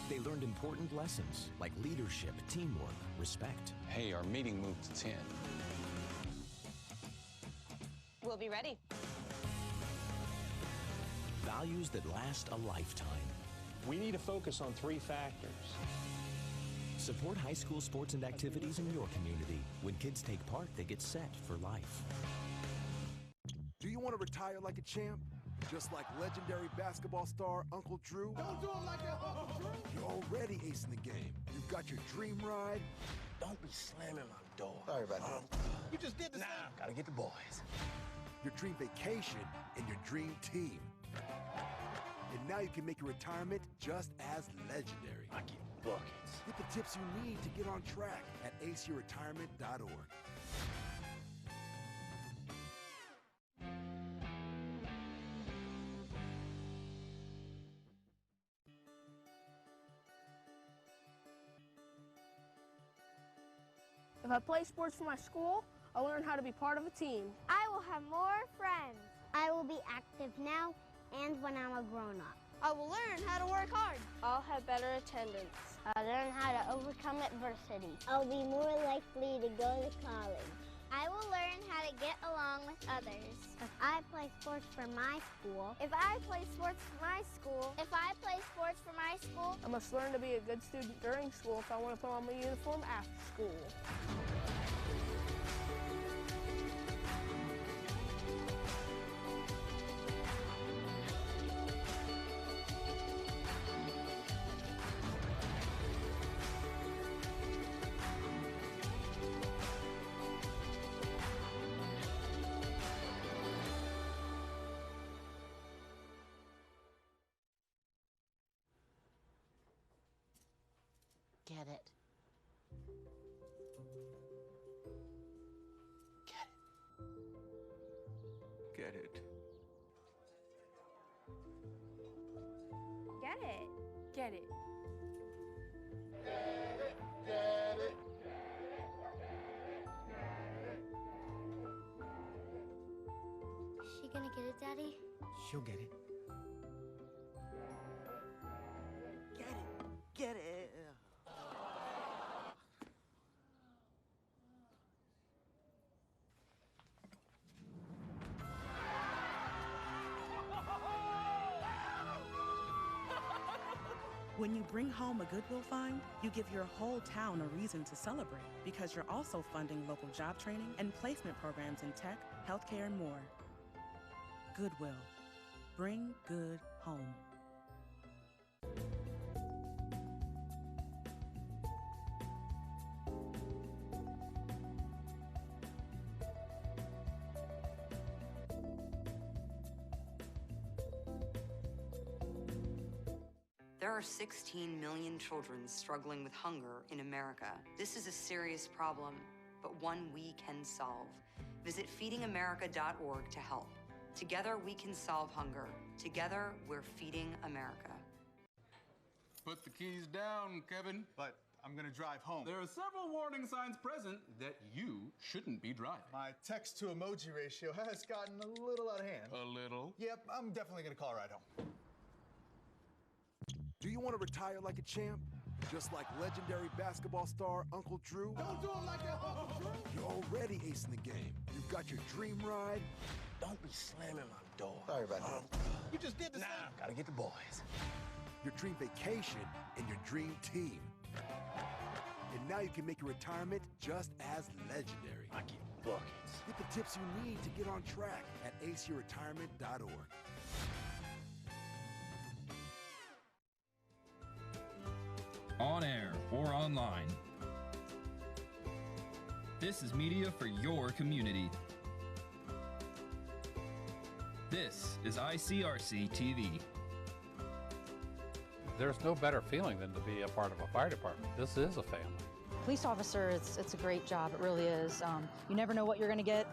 They learned important lessons like leadership, teamwork, respect. Hey, our meeting moved to 10. We'll be ready. Values that last a lifetime. We need to focus on 3 factors. Support high school sports and activities in your community. When kids take part, they get set for life. Do you want to retire like a champ? Just like legendary basketball star Uncle Drew? Don't do it like that, Uncle Drew! You're already acing the game. You've got your dream ride. Don't be slamming my door. Sorry about that. You just did the same. Gotta get the boys. Your dream vacation and your dream team. And now you can make your retirement just as legendary. I get buckets. Get the tips you need to get on track at aceyourretirement.org. If I play sports for my school, I'll learn how to be part of a team. I will have more friends. I will be active now and when I'm a grown-up. I will learn how to work hard. I'll have better attendance. I'll learn how to overcome adversity. I'll be more likely to go to college. I will learn how to get along with others. If I play sports for my school. If I play sports for my school. If I play sports for my school. I must learn to be a good student during school if I want to put on my uniform after school. Get it. Get it. Get it. Get it. Get it. Daddy? She'll get it. Get it. Get it. When you bring home a Goodwill find, you give your whole town a reason to celebrate because you're also funding local job training and placement programs in tech, healthcare, and more. Goodwill. Bring good home. There are 16 million children struggling with hunger in America. This is a serious problem, but one we can solve. Visit feedingamerica.org to help. Together we can solve hunger. Together we're feeding America. Put the keys down, Kevin. But I'm gonna drive home. There are several warning signs present that you shouldn't be driving. My text to emoji ratio has gotten a little out of hand. A little? Yep, I'm definitely gonna call a ride home. Do you want to retire like a champ? Just like legendary basketball star Uncle Drew? Don't do him like that, Uncle Drew! You're already acing the game. You've got your dream ride. Don't be slamming my door. Sorry about that. You just did the same. Gotta get the boys. Your dream vacation and your dream team. And now you can make your retirement just as legendary. I get buckets. Get the tips you need to get on track at aceyourretirement.org. On air or online. This is media for your community. This is ICRC TV. There's no better feeling than to be a part of a fire department. This is a family. Police officer, it's a great job. It really is. You never know what you're going to get.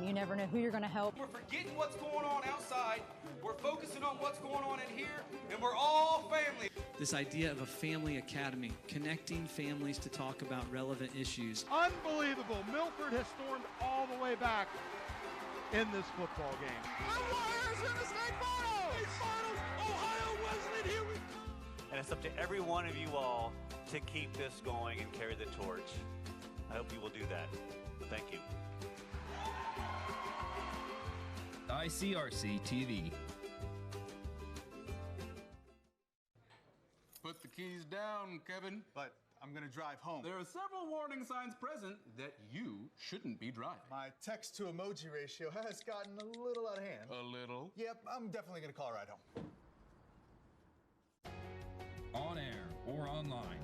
You never know who you're going to help. We're forgetting what's going on outside. We're focusing on what's going on in here, and we're all family. This idea of a family academy, connecting families to talk about relevant issues. Unbelievable. Milford has stormed all the way back in this football game. The Warriors in the state finals! State finals! Ohio Wesleyan, here we go! And it's up to every one of you all to keep this going and carry the torch. I hope you will do that. Thank you. ICRC TV. Put the keys down, Kevin. But I'm gonna drive home. There are several warning signs present that you shouldn't be driving. My text to emoji ratio has gotten a little out of hand. A little? Yep, I'm definitely gonna call a ride home. On air or online.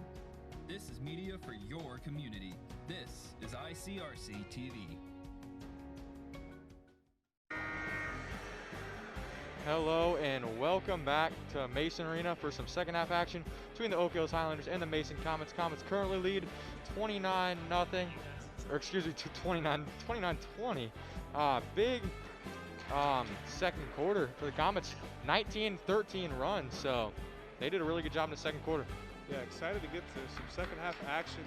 This is media for your community. This is ICRC TV. Hello and welcome back to Mason Arena for some second half action between the Oak Hills Highlanders and the Mason Comets. Comets currently lead 29-0, or excuse me, 29-20. Big second quarter for the Comets, 19-13 run, so they did a really good job in the second quarter. Yeah, excited to get to some second half action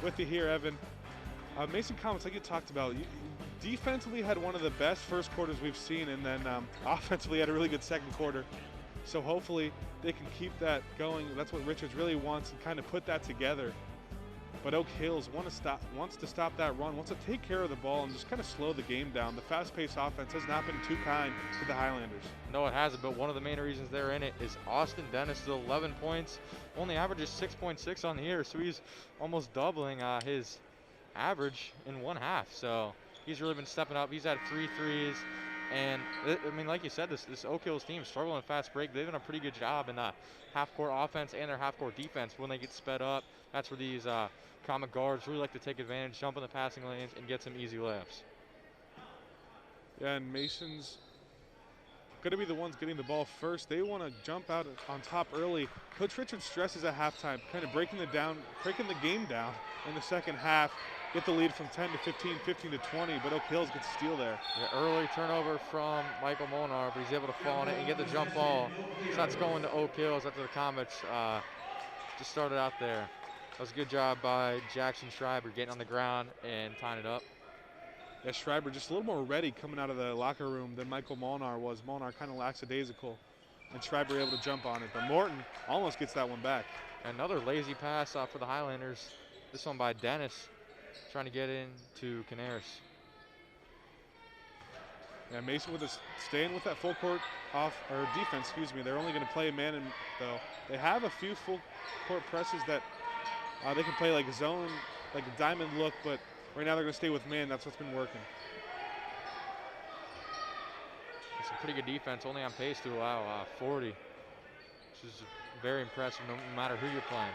with you here, Evan. Mason Comets, like you talked about, defensively had one of the best first quarters we've seen, and then offensively had a really good second quarter. So hopefully they can keep that going. That's what Richards really wants, and kind of put that together. But Oak Hills wants to stop that run, wants to take care of the ball and just kind of slow the game down. The fast-paced offense has not been too kind to the Highlanders. No, it hasn't, but one of the main reasons they're in it is Austin Dennis is 11 points, only averages 6.6 on the year, so he's almost doubling his average in one half. So he's really been stepping up. He's had 3 threes, and I mean, like you said, this Oak Hills team struggling fast break. They've done a pretty good job in the half-court offense and their half-court defense. When they get sped up, that's where these Comet guards really like to take advantage, jump in the passing lanes, and get some easy layups. Yeah, and Mason's going to be the ones getting the ball first. They want to jump out on top early. Coach Richards stresses at halftime, kind of breaking the game down in the second half. Get the lead from 10 to 15, 15 to 20, but Oak Hills gets a steal there. Yeah, early turnover from Michael Molnar, but he's able to fall on it and get the jump ball. So that's going to Oak Hills after the Comets just started out there. That was a good job by Jackson Schreiber getting on the ground and tying it up. Yeah, Schreiber just a little more ready coming out of the locker room than Michael Molnar was. Molnar kind of lackadaisical, and Schreiber able to jump on it. But Morton almost gets that one back. Another lazy pass for the Highlanders. This one by Dennis, trying to get into Canaris. Yeah, Mason staying with that full court defense, excuse me. They're only going to play man though. They have a few full court presses that they can play like a zone, like a diamond look, but right now they're going to stay with man. That's what's been working. It's a pretty good defense, only on pace to allow 40, which is very impressive no matter who you're playing.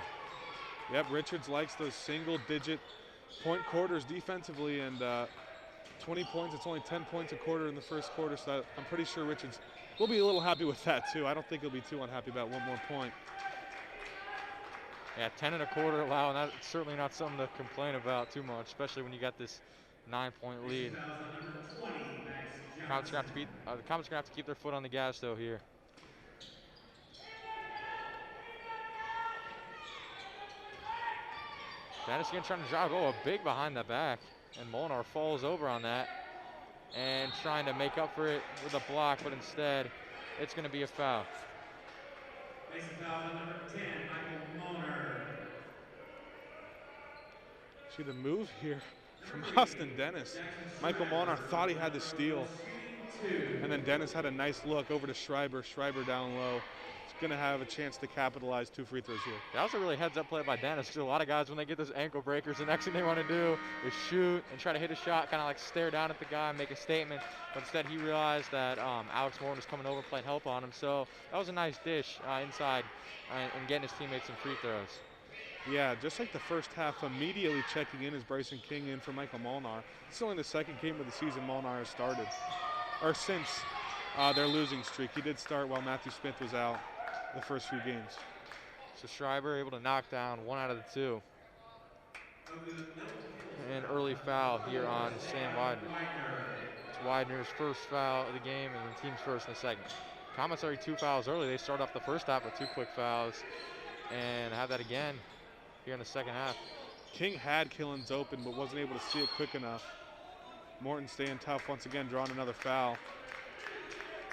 Yep, Richards likes those single-digit point quarters defensively, and 20 points, it's only 10 points a quarter in the first quarter, so I'm pretty sure Richards will be a little happy with that too. I don't think he'll be too unhappy about one more point. Yeah, 10 and a quarter allow, and that's certainly not something to complain about too much, especially when you got this 9-point lead. The Comets are going to have to keep their foot on the gas though here. Dennis again trying to drive, a big behind the back, and Molnar falls over on that and trying to make up for it with a block, but instead it's going to be a foul. Mason foul on number 10, Michael Molnar. See the move here from Austin Dennis. Michael Molnar thought he had the steal, and then Dennis had a nice look over to Schreiber. Schreiber down low. Going to have a chance to capitalize 2 free throws here. That was a really heads-up play by Dennis, because a lot of guys, when they get those ankle breakers, the next thing they want to do is shoot and try to hit a shot, kind of like stare down at the guy and make a statement. But instead, he realized that Alex Morton was coming over playing help on him. So that was a nice dish inside and getting his teammates some free throws. Yeah, just like the first half, immediately checking in is Bryson King in for Michael Molnar. It's only the second game of the season Molnar has started, or since their losing streak. He did start while Matthew Smith was out the first few games. So Schreiber able to knock down 1 out of the 2. An early foul here on Sam Widener. It's Widener's first foul of the game and the team's first in the second. Comets already 2 fouls early. They start off the first half with 2 quick fouls and have that again here in the second half. King had Killens open but wasn't able to see it quick enough. Morton staying tough once again, drawing another foul.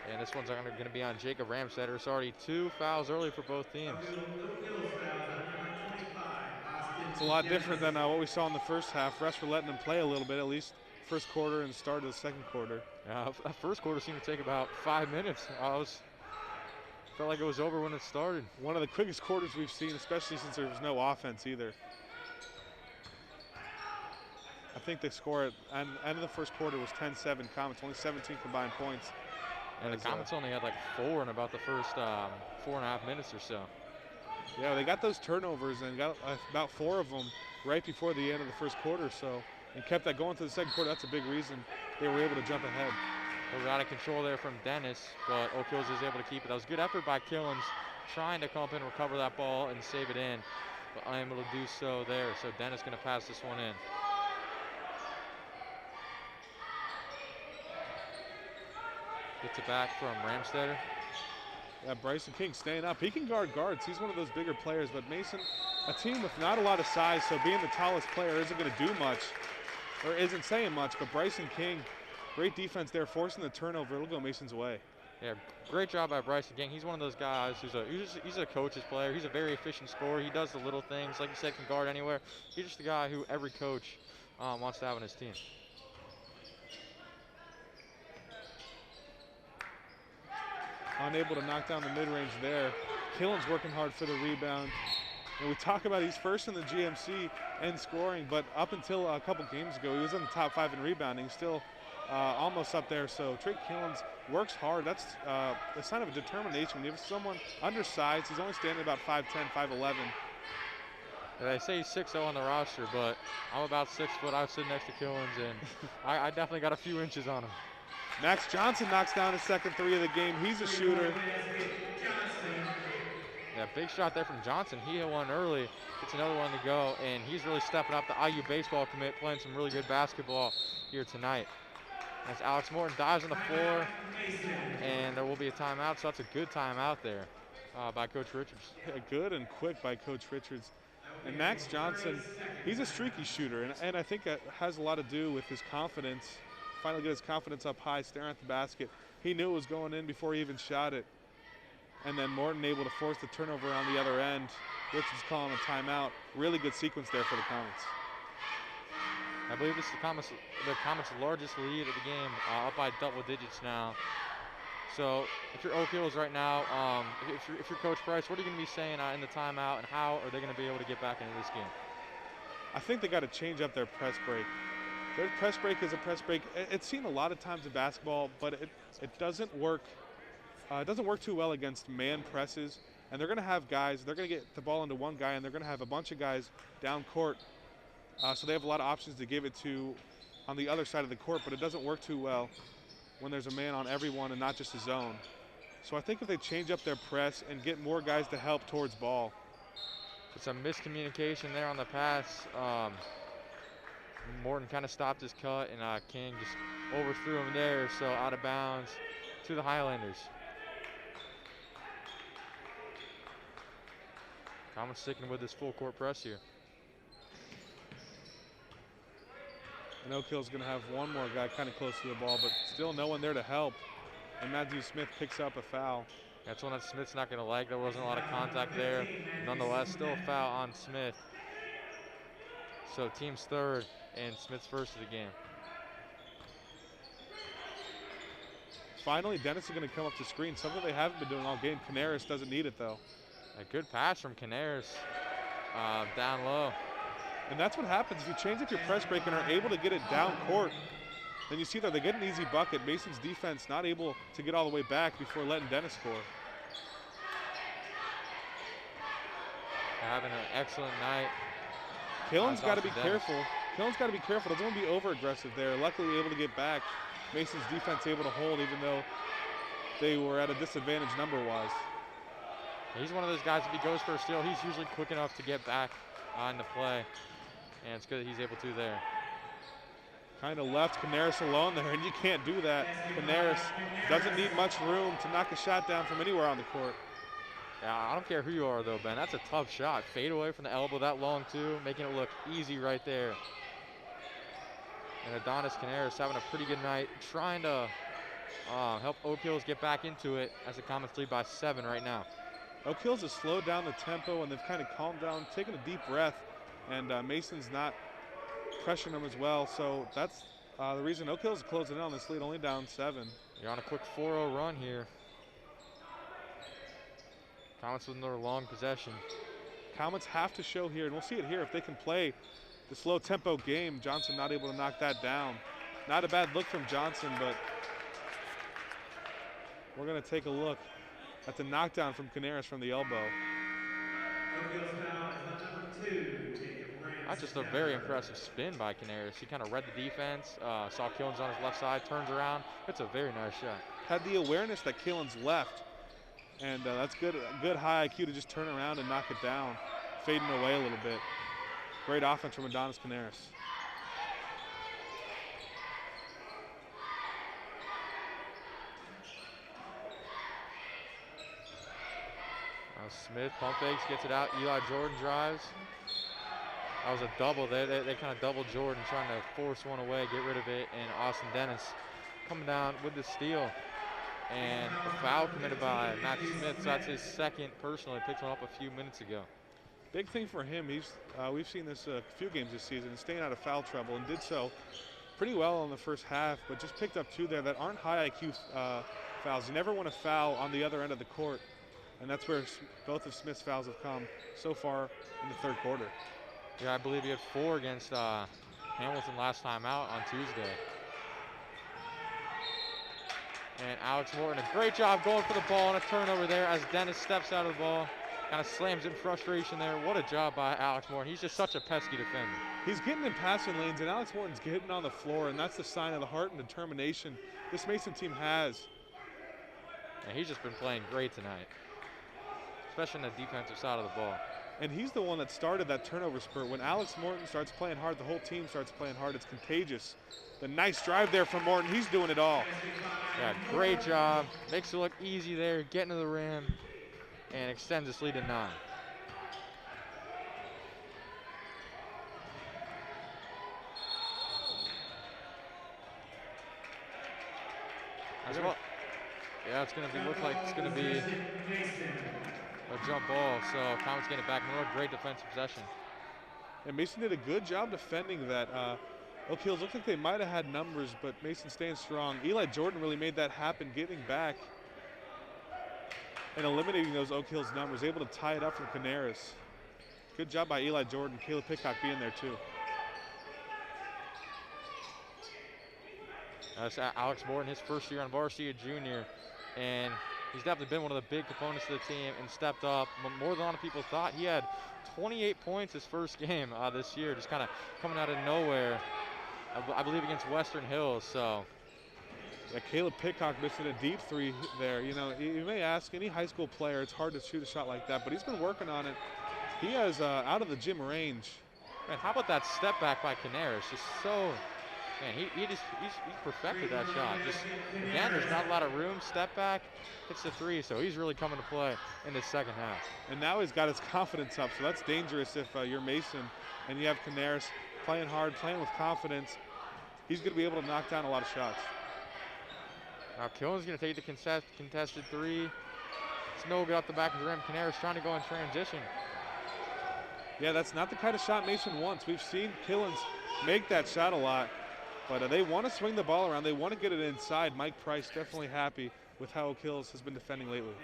And this one's going to be on Jacob Ramstetter. It's already 2 fouls early for both teams. It's a lot different than what we saw in the first half. Refs were letting them play a little bit, at least first quarter and start of the second quarter. Yeah, that first quarter seemed to take about 5 minutes. Felt like it was over when it started. One of the quickest quarters we've seen, especially since there was no offense either. I think the score at the end of the first quarter was 10-7 Comets, only 17 combined points. And the Comets only had like 4 in about the first 4.5 minutes or so. Yeah, they got those turnovers and got about 4 of them right before the end of the first quarter, and kept that going to the second quarter. That's a big reason they were able to jump ahead. They were out of control there from Dennis, but Oak Hills was able to keep it. That was a good effort by Killens, trying to come up and recover that ball and save it in, but unable to do so there. So Dennis going to pass this one in. Gets it back from Ramstetter. Yeah, Bryson King staying up. He can guard guards. He's one of those bigger players, but Mason, a team with not a lot of size, so being the tallest player isn't going to do much, or isn't saying much, but Bryson King, great defense there, forcing the turnover. It'll go Mason's way. Yeah, great job by Bryson King. He's one of those guys he's a coach's player. He's a very efficient scorer. He does the little things, like you said, can guard anywhere. He's just the guy who every coach wants to have on his team. Unable to knock down the mid-range there. Killen's working hard for the rebound. And we talk about he's first in the GMC in scoring, but up until a couple games ago, he was in the top 5 in rebounding, still almost up there. So Trey Killens works hard. That's a sign of a determination. When you have someone undersized, he's only standing about 5'10", 5'11". They say he's 6'0" on the roster, but I'm about 6 foot. I was sitting next to Killens, and I definitely got a few inches on him. Max Johnson knocks down his second 3 of the game. He's a shooter. Yeah, big shot there from Johnson. He hit one early, gets another one to go, and he's really stepping up. The IU baseball commit, playing some really good basketball here tonight. As Alex Morton dives on the floor, and there will be a timeout, so that's a good timeout there by Coach Richards. Yeah, good and quick by Coach Richards. And Max Johnson, he's a streaky shooter, and I think that has a lot to do with his confidence finally get his confidence up high, staring at the basket. He knew it was going in before he even shot it. And then Morton able to force the turnover on the other end. Richards calling a timeout. Really good sequence there for the Comets. I believe this is the Comets' largest lead of the game, up by double digits now. So if you're Oak Hills right now, if you're Coach Price, what are you going to be saying in the timeout, and how are they going to be able to get back into this game? I think they got to change up their press break. Their press break is a press break. It's seen a lot of times in basketball, but it doesn't work. It doesn't work too well against man presses. And they're going to have guys. They're going to get the ball into one guy, and they're going to have a bunch of guys down court. So they have a lot of options to give it to on the other side of the court, but it doesn't work too well when there's a man on everyone and not just a zone. So I think if they change up their press and get more guys to help towards ball. It's a miscommunication there on the pass. Morton kind of stopped his cut, and King just overthrew him there, so out of bounds to the Highlanders. Comets sticking with this full court press here. And Oak Hill's going to have one more guy kind of close to the ball, but still no one there to help. And Matthew Smith picks up a foul. That's one that Smith's not going to like. There wasn't a lot of contact there. Nonetheless, still a foul on Smith. So team's third and Smith's first of the game. Finally, Dennis is going to come up to screen, something they haven't been doing all game. Canaris doesn't need it, though. A good pass from Canaris down low. And that's what happens if you change up your press break and are able to get it down court. Then you see that they get an easy bucket. Mason's defense not able to get all the way back before letting Dennis score. Having an excellent night. Killen's got to be careful. Killen's got to be careful. Doesn't want to be over-aggressive there. Luckily able to get back. Mason's defense able to hold even though they were at a disadvantage number-wise. He's one of those guys, if he goes for a steal, he's usually quick enough to get back on the play. And it's good that he's able to there. Kind of left Canaris alone there, and you can't do that. Canaris doesn't need much room to knock a shot down from anywhere on the court. Yeah, I don't care who you are, though, Ben. That's a tough shot. Fade away from the elbow that long, too, making it look easy right there. And Adonis Canaris having a pretty good night, trying to help Oak Hills get back into it as the Comets lead by 7 right now. Oak Hills has slowed down the tempo, and they've kind of calmed down, taken a deep breath, and Mason's not pressuring them as well. So that's the reason Oak Hills is closing in on this lead, only down 7. You're on a quick 4-0 run here. Comets with another long possession. Comets have to show here, and we'll see it here, if they can play the slow tempo game. Johnson not able to knock that down. Not a bad look from Johnson, but we're going to take a look at the knockdown from Canaris from the elbow. That's just a very impressive spin by Canaris. He kind of read the defense, saw Killen's on his left side, turns around. It's a very nice shot. Had the awareness that Killen's left, and that's good high IQ to just turn around and knock it down, fading away a little bit. Great offense from Adonis Canaris. Smith pump fakes, gets it out. Eli Jordan drives. That was a double. They kind of doubled Jordan, trying to force one away, get rid of it. And Austin Dennis coming down with the steal. And a foul committed by Matthew Smith. So that's his second personally. Picked one up a few minutes ago. Big thing for him, we've seen this a few games this season, staying out of foul trouble, and did so pretty well in the first half, but just picked up 2 there that aren't high IQ fouls. You never want to foul on the other end of the court. And that's where both of Smith's fouls have come so far in the third quarter. Yeah, I believe he had 4 against Hamilton last time out on Tuesday. And Alex Morton, a great job going for the ball and a turnover there as Dennis steps out of the ball. Kind of slams in frustration there. What a job by Alex Morton. He's just such a pesky defender. He's getting in passing lanes, and Alex Morton's getting on the floor, and that's the sign of the heart and determination this Mason team has. And he's just been playing great tonight, especially on the defensive side of the ball. And he's the one that started that turnover spurt. When Alex Morton starts playing hard, the whole team starts playing hard. It's contagious. The nice drive there from Morton. He's doing it all. Yeah, great job. Makes it look easy there, getting to the rim, and extends this lead to 9. As well. Yeah, it's going to look like it's going to be a jump ball. So Comets getting it back. Another great defensive possession. And Mason did a good job defending that. Oak Hills looked like they might have had numbers, but Mason staying strong. Eli Jordan really made that happen, getting back and eliminating those Oak Hills numbers, able to tie it up from Canaris. Good job by Eli Jordan. Caleb Pitcock being there too. That's Alex Morton, his first year on varsity, a junior, and he's definitely been one of the big components of the team and stepped up more than a lot of people thought. He had 28 points his first game this year, just kind of coming out of nowhere, I believe against Western Hills. So, yeah, Caleb Pitcock missing a deep three there. You know, you may ask any high school player, it's hard to shoot a shot like that, but he's been working on it. He has out of the gym range. Man, how about that step back by Canaris? Just so, man, he's perfected that shot. Just, again, there's not a lot of room. Step back, hits the three, so he's really coming to play in the second half. And now he's got his confidence up, so that's dangerous if you're Mason and you have Canaris playing hard, playing with confidence. He's going to be able to knock down a lot of shots. Now Killen's going to take the contested three. It's no good off the back of the rim. Canaris trying to go in transition. Yeah, that's not the kind of shot Mason wants. We've seen Killens make that shot a lot, but they want to swing the ball around. They want to get it inside. Mike Price definitely happy with how Oak Hills has been defending lately.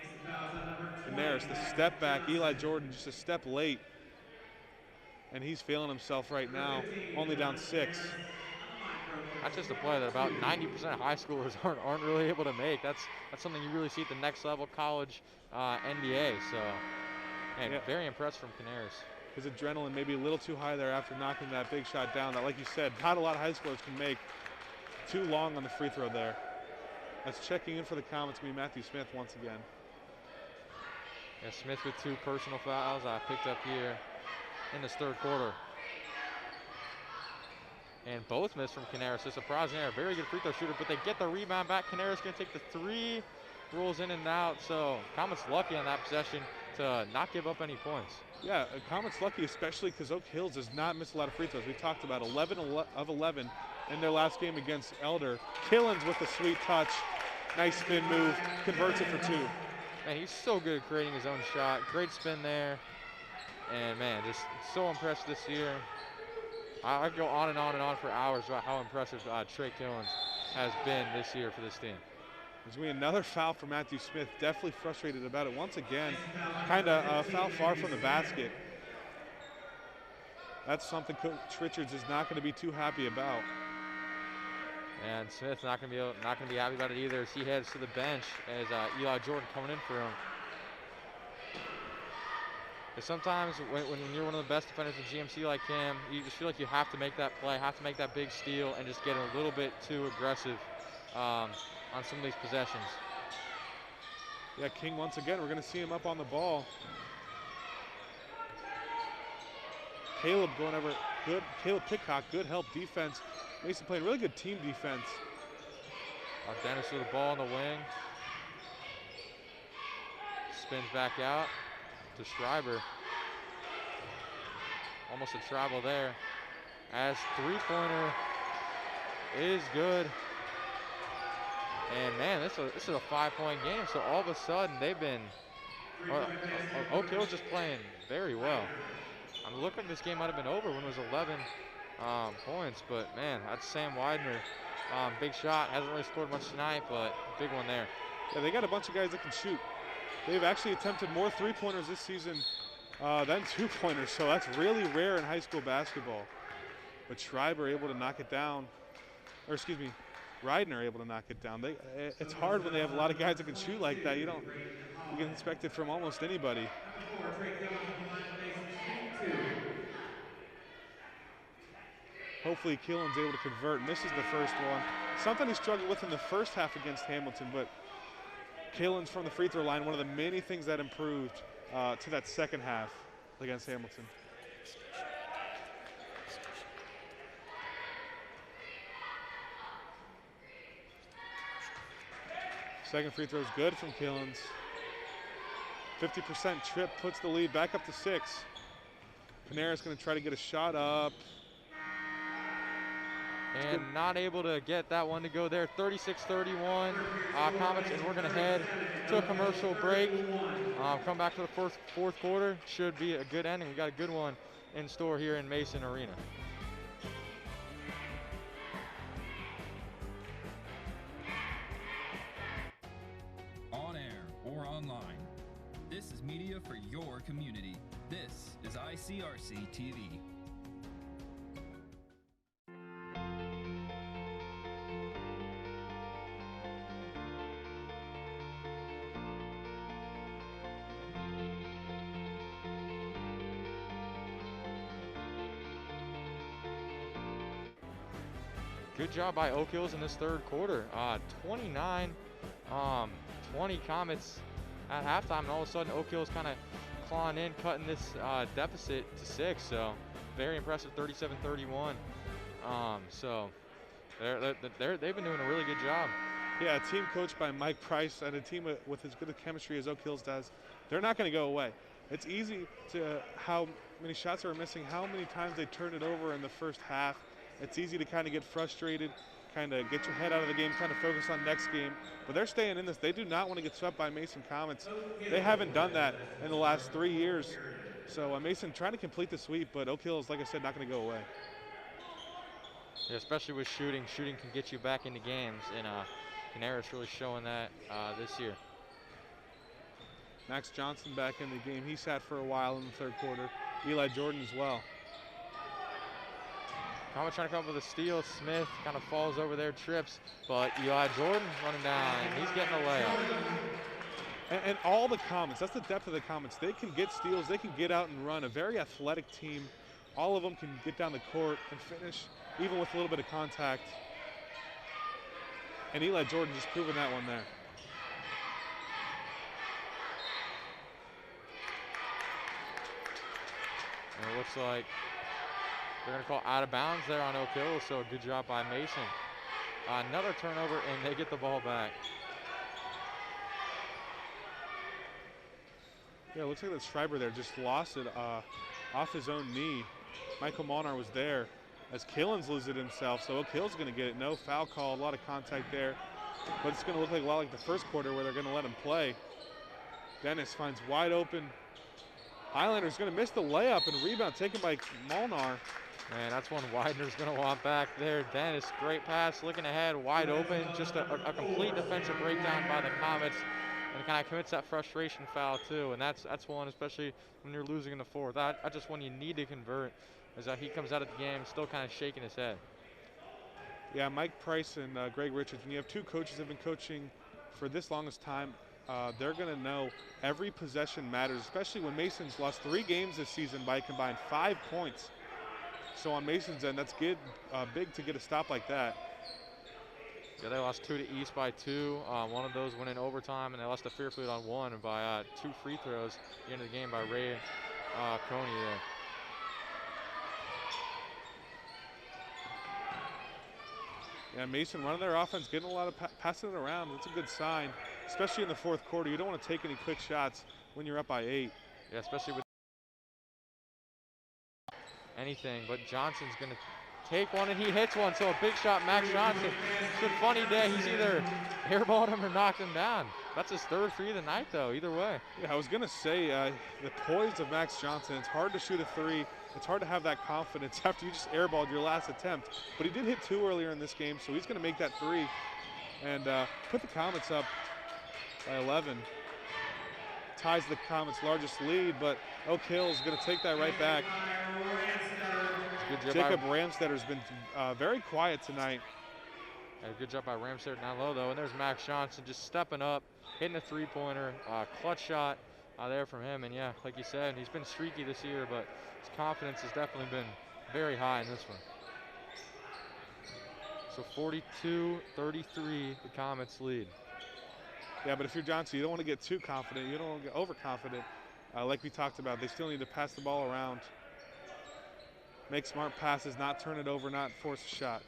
Canaris, the step back. Eli Jordan just a step late, and he's feeling himself right now, only down 6. That's just a play that about 90% of high schoolers aren't really able to make. That's something you really see at the next level, college, NBA. So, man, yeah, very impressed from Canaris. His adrenaline maybe a little too high there after knocking that big shot down that, like you said, not a lot of high schoolers can make. Too long on the free throw there. That's checking in for the Comets, going to be Matthew Smith once again. Yeah, Smith with 2 personal fouls picked up here in this third quarter. And both missed from Canaris. A surprising error. Very good free throw shooter, but they get the rebound back. Canaris going to take the 3, rolls in and out. So Comets lucky on that possession to not give up any points. Yeah, Comets lucky, especially because Oak Hills does not miss a lot of free throws. We talked about 11 of 11 in their last game against Elder. Killens with a sweet touch. Nice spin move. Converts it for 2. Man, he's so good at creating his own shot. Great spin there. And, man, just so impressed this year. I could go on and on and on for hours about how impressive Trey Killens has been this year for this team. There's going to be another foul for Matthew Smith. Definitely frustrated about it once again. Kind of foul far from the basket. That's something Coach Richards is not going to be too happy about. And Smith not going to be happy about it either as he heads to the bench as Eli Jordan coming in for him. But sometimes when you're one of the best defenders in GMC like him, you just feel like you have to make that play, have to make that big steal, and just get a little bit too aggressive on some of these possessions. Yeah, King once again, we're going to see him up on the ball. Caleb going over, good. Caleb Pitcock, good help defense. Mason playing really good team defense. Dennis with the ball on the wing. Spins back out to Schreiber. Almost a travel there. As 3-pointer is good. And man, this is a 5-point game. So all of a sudden they've been, Oak Hills just playing very well. I'm looking, this game might have been over when it was 11 points, but man, that's Sam Widener. Big shot, hasn't really scored much tonight, but big one there. Yeah, they got a bunch of guys that can shoot. They've actually attempted more 3-pointers this season than 2-pointers, so that's really rare in high school basketball. But Schreiber able to knock it down, or excuse me, Widener able to knock it down. It's hard when they have a lot of guys that can shoot like that. You can expect it from almost anybody. Hopefully Killen's able to convert, misses the first one. Something he struggled with in the first half against Hamilton, but Killen's from the free throw line, one of the many things that improved to that second half against Hamilton. Second free throw is good from Killens. 50% trip puts the lead back up to 6. Panera's going to try to get a shot up. and not able to get that one to go there. 36-31 Comets, and we're going to head to a commercial break. Come back for the fourth quarter. Should be a good ending. We got a good one in store here in Mason Arena. On air or online, this is media for your community. This is ICRC TV. Good job by Oak Hills in this third quarter. 29-20 Comets at halftime, and all of a sudden Oak Hills kind of clawing in, cutting this deficit to 6. So very impressive, 37-31. So they've been doing a really good job. Yeah, a team coached by Mike Price and a team with as good a chemistry as Oak Hills does, they're not going to go away. It's easy to how many shots they were missing, how many times they turned it over in the first half. It's easy to kind of get frustrated, kind of get your head out of the game, kind of focus on next game. But they're staying in this. They do not want to get swept by Mason Comets. They haven't done that in the last 3 years. So Mason trying to complete the sweep, but Oak Hills, like I said, not going to go away. Yeah, especially with shooting. Shooting can get you back into games, and Canaris really showing that this year. Max Johnson back in the game. He sat for a while in the third quarter. Eli Jordan as well. Comets trying to come up with a steal. Smith kind of falls over there, trips, but Eli Jordan running down, and he's getting a layup. And all the Comets, that's the depth of the Comets. They can get steals, they can get out and run. A very athletic team. All of them can get down the court and finish, even with a little bit of contact. And Eli Jordan just proving that one there. And it looks like they're going to call out of bounds there on Oak Hills, so a good job by Mason. Another turnover, and they get the ball back. Yeah, it looks like that Schreiber there just lost it off his own knee. Michael Molnar was there as Killens loses it himself, so Oak Hills is going to get it. No foul call, a lot of contact there. But it's going to look like a lot like the first quarter where they're going to let him play. Dennis finds wide open. Highlanders going to miss the layup, and rebound taken by Molnar. Man, that's one Widener's going to want back there. Dennis, great pass, looking ahead, wide open. Just a complete defensive breakdown by the Comets. And kind of commits that frustration foul, too. And that's one, especially when you're losing in the fourth. That's just one you need to convert, as he comes out of the game still kind of shaking his head. Yeah, Mike Price and Greg Richards, when you have two coaches that have been coaching for this longest time, they're going to know every possession matters, especially when Mason's lost 3 games this season by a combined 5 points. So on Mason's end, that's good, big to get a stop like that. Yeah, they lost 2 to East by 2. One of those went in overtime, and they lost to Fairfield on 1 by 2 free throws at the end of the game by Ray Coney there. Yeah, Mason running their offense, getting a lot of passing it around. That's a good sign, especially in the fourth quarter. You don't want to take any quick shots when you're up by 8. Yeah, especially with anything, but Johnson's going to take one, and he hits one, so a big shot, Max Johnson. It's been a funny day. He's either airballed him or knocked him down. That's his 3rd free of the night, though, either way. Yeah, I was going to say, the poise of Max Johnson, it's hard to shoot a 3. It's hard to have that confidence after you just airballed your last attempt. But he did hit 2 earlier in this game, so he's going to make that 3 and put the Comets up by 11. Ties the Comets' largest lead, but Oak Hills is going to take that right back. Jacob Ramstedter's been very quiet tonight. Yeah, good job by Ramstetter down low, though. And there's Max Johnson just stepping up, hitting a 3-pointer. Clutch shot there from him. And, yeah, like you said, he's been streaky this year, but his confidence has definitely been very high in this one. So 42-33, the Comets lead. Yeah, but if you're Johnson, you don't want to get too confident. You don't want to get overconfident. Like we talked about, they still need to pass the ball around. Make smart passes, not turn it over, not force a shot.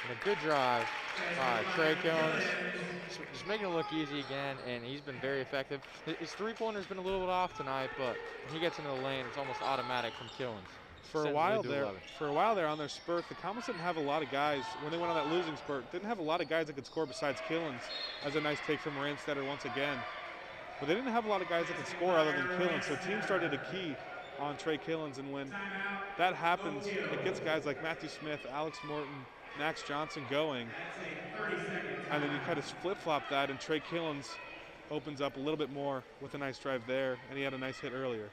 And a good drive by Trey Killens. Just making it look easy again, and he's been very effective. His 3-pointer's been a little bit off tonight, but when he gets into the lane, it's almost automatic from Killens. For a while there on their spurt, the Comets didn't have a lot of guys, when they went on that losing spurt, didn't have a lot of guys that could score besides Killens. As a nice take from Ranstetter once again. But they didn't have a lot of guys that could score other than Killens, so teams started to key on Trey Killens, and when that happens, it gets guys like Matthew Smith, Alex Morton, Max Johnson going, and then you kind of flip-flop that, and Trey Killens opens up a little bit more with a nice drive there, and he had a nice hit earlier.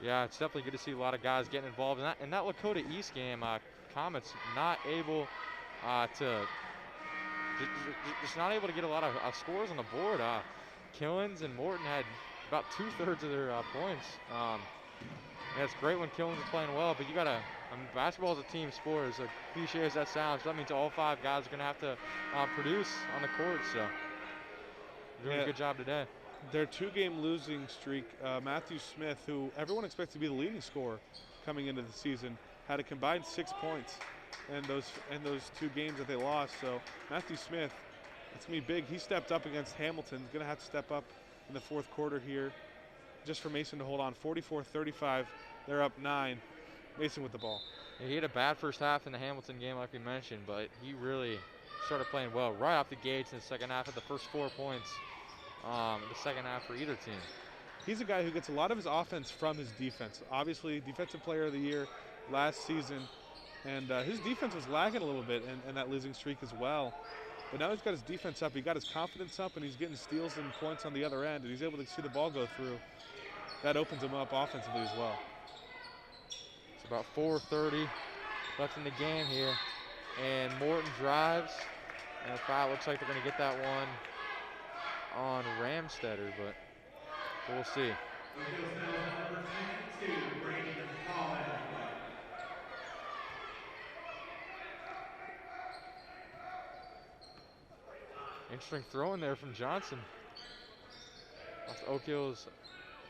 Yeah, it's definitely good to see a lot of guys getting involved in that Lakota East game. Comets not able just not able to get a lot of scores on the board. Killens and Morton had about 2/3 of their points. Yeah, it's great when Killens is playing well, but you gotta. I mean, basketball is a team sport, as cliche as that sounds. That means all 5 guys are gonna have to produce on the court. So, doing a good job today. Their 2-game losing streak, Matthew Smith, who everyone expects to be the leading scorer coming into the season, had a combined 6 points in those 2 games that they lost. So Matthew Smith, it's gonna be big. He stepped up against Hamilton. He's gonna have to step up in the 4th quarter here, just for Mason to hold on. 44-35. They're up 9. Mason with the ball. Yeah, he had a bad first half in the Hamilton game, like we mentioned, but he really started playing well right off the gates in the second half. At the first 4 points. The second half for either team. He's a guy who gets a lot of his offense from his defense. Obviously, Defensive Player of the Year last season, and his defense was lagging a little bit in that losing streak as well. But now he's got his defense up, he got his confidence up, and he's getting steals and points on the other end, and he's able to see the ball go through. That opens him up offensively as well. It's about 4:30 left in the game here, and Morton drives, and a foul. Looks like they're going to get that one on Ramstetter, but we'll see. Interesting throw in there from Johnson. That's the Oak Hills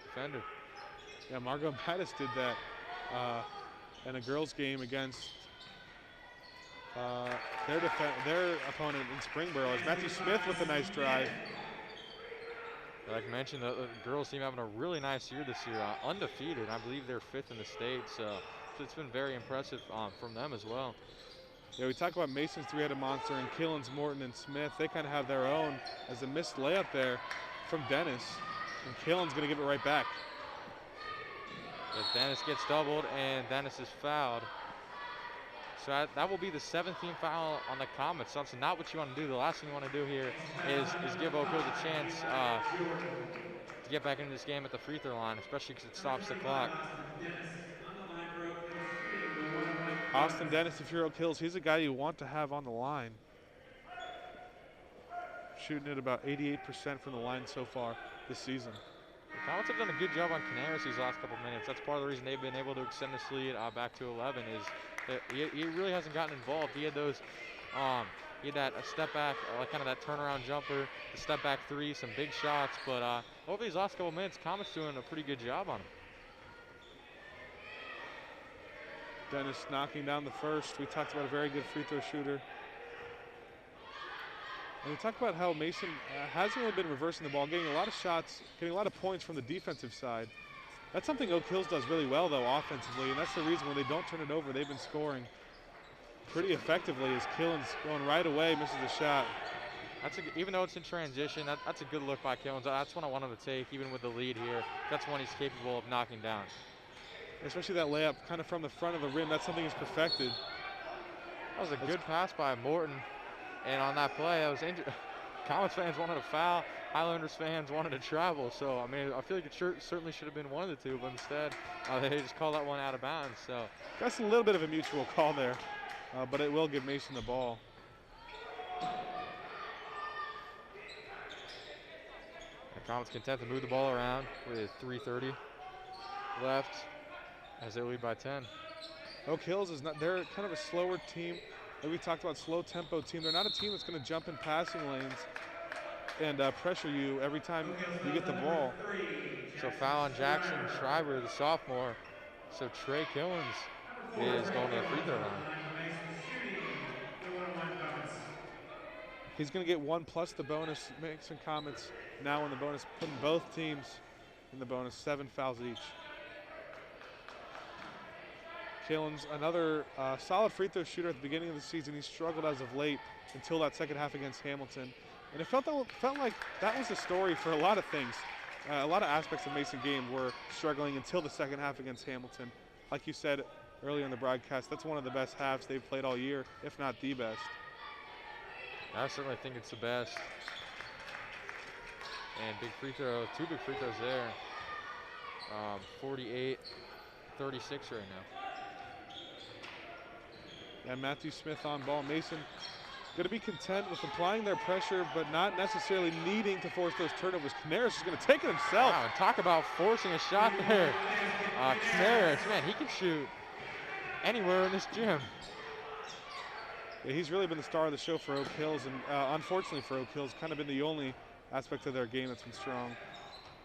defender. Yeah, Margot Mattis did that in a girls' game against their opponent in Springboro. As Matthew Smith with a nice drive. Like I mentioned, the girls team having a really nice year this year, undefeated. I believe they're 5th in the state, so it's been very impressive from them as well. Yeah, we talk about Mason's 3-headed monster, and Killens, Morton, and Smith. They kind of have their own, as a missed layup there from Dennis, and Killens going to give it right back. But Dennis gets doubled, and Dennis is fouled. So that will be the 7th team foul on the Comets. That's not what you want to do. The last thing you want to do here is give Oak Hills a chance to get back into this game at the free throw line, especially because it stops the clock. Austin Dennis, if you're Oak Hills, he's a guy you want to have on the line. Shooting at about 88% from the line so far this season. The Comets have done a good job on Canaris these last couple minutes. That's part of the reason they've been able to extend this lead back to 11 is that he really hasn't gotten involved. He had those, he had that step back, kind of that turnaround jumper, the step back 3, some big shots. But over these last couple minutes, Comets doing a pretty good job on him. Dennis knocking down the first. We talked about a very good free throw shooter. And we talked about how Mason hasn't really been reversing the ball, getting a lot of shots, getting a lot of points from the defensive side. That's something Oak Hills does really well, though, offensively, and that's the reason when they don't turn it over, they've been scoring pretty effectively as Killens going right away, misses a shot. Even though it's in transition, that's a good look by Killens. That's one I want him to take, even with the lead here. That's one he's capable of knocking down. Especially that layup kind of from the front of the rim. That's something he's perfected. That was a good pass by Morton. And on that play, Comets fans wanted a foul. Highlanders fans wanted to travel. So, I mean, I feel like it certainly should have been one of the two, but instead, they just called that one out of bounds. So that's a little bit of a mutual call there, but it will give Mason the ball. The Comets content to move the ball around with 3:30 left as they lead by 10. Oak Hills is not, they're kind of a slower team. Like we talked about, slow tempo team. They're not a team that's going to jump in passing lanes and pressure you every time you get the ball. So foul on Jackson Schreiber, the sophomore. So Trey Killens is going to the free throw line. He's going to get 1 plus the bonus. Mason Comets now in the bonus, putting both teams in the bonus, 7 fouls each. Killens, another solid free throw shooter at the beginning of the season. He struggled as of late until that second half against Hamilton. And it felt like that was the story for a lot of things. A lot of aspects of Mason game were struggling until the second half against Hamilton. Like you said earlier in the broadcast, that's one of the best halves they've played all year, if not the best. I certainly think it's the best. And big free throw, 2 big free throws there. 48-36 right now. And Matthew Smith on ball. Mason going to be content with applying their pressure, but not necessarily needing to force those turnovers. Canaris is going to take it himself. Wow, talk about forcing a shot there. Canaris, man, he can shoot anywhere in this gym. Yeah, he's really been the star of the show for Oak Hills, and unfortunately for Oak Hills, kind of been the only aspect of their game that's been strong.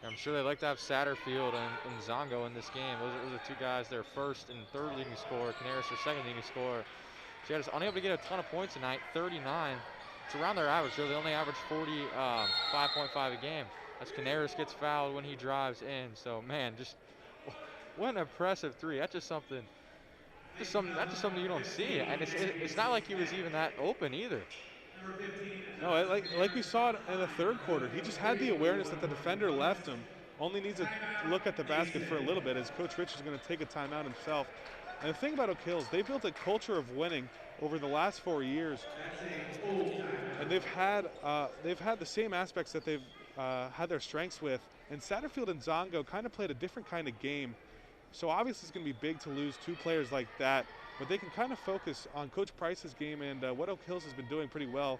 I'm sure they like to have Satterfield and Zongo in this game. Those are 2 guys, their first and third leading scorer. Canaris, their second leading scorer. So yeah, just unable to get a ton of points tonight, 39. It's around their average, so they only average 45.5 a game. As Canaris gets fouled when he drives in. So man, just what an impressive 3. That's just something you don't see. And it's not like he was even that open either. No, like we saw it in the third quarter. He just had the awareness that the defender left him. Only needs to look at the basket for a little bit, as Coach Rich is going to take a timeout himself. And the thing about Oak Hills, they built a culture of winning over the last 4 years, and they've had the same aspects that they've had their strengths with. And Satterfield and Zongo kind of played a different kind of game. So obviously it's going to be big to lose 2 players like that, but they can kind of focus on Coach Price's game and what Oak Hills has been doing pretty well.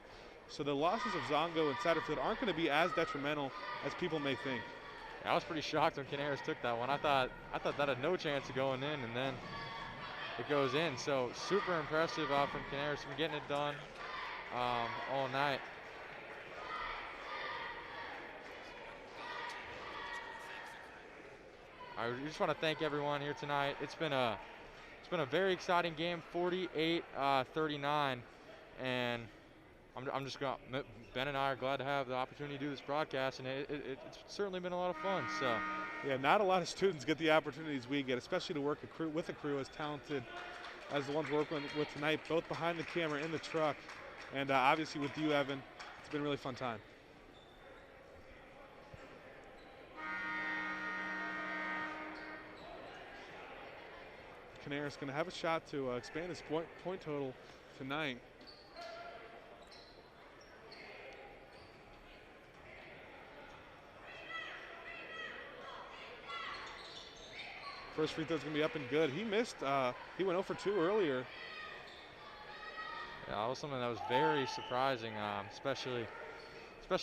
So the losses of Zongo and Satterfield aren't going to be as detrimental as people may think. I was pretty shocked when Canaris took that one. I thought that had no chance of going in, and then it goes in. So super impressive from Canaris from getting it done all night. I just want to thank everyone here tonight. It's been a very exciting game, 48-39, and I'm just going. Ben and I are glad to have the opportunity to do this broadcast, and it's certainly been a lot of fun. So, yeah, not a lot of students get the opportunities we get, especially to work with a crew as talented as the ones we're working with tonight, both behind the camera, in the truck, and obviously with you, Evan. It's been a really fun time. Canaris going to have a shot to expand his point total tonight. First free throw's going to be up and good. He missed, he went 0 for 2 earlier. Yeah, that was something that was very surprising, especially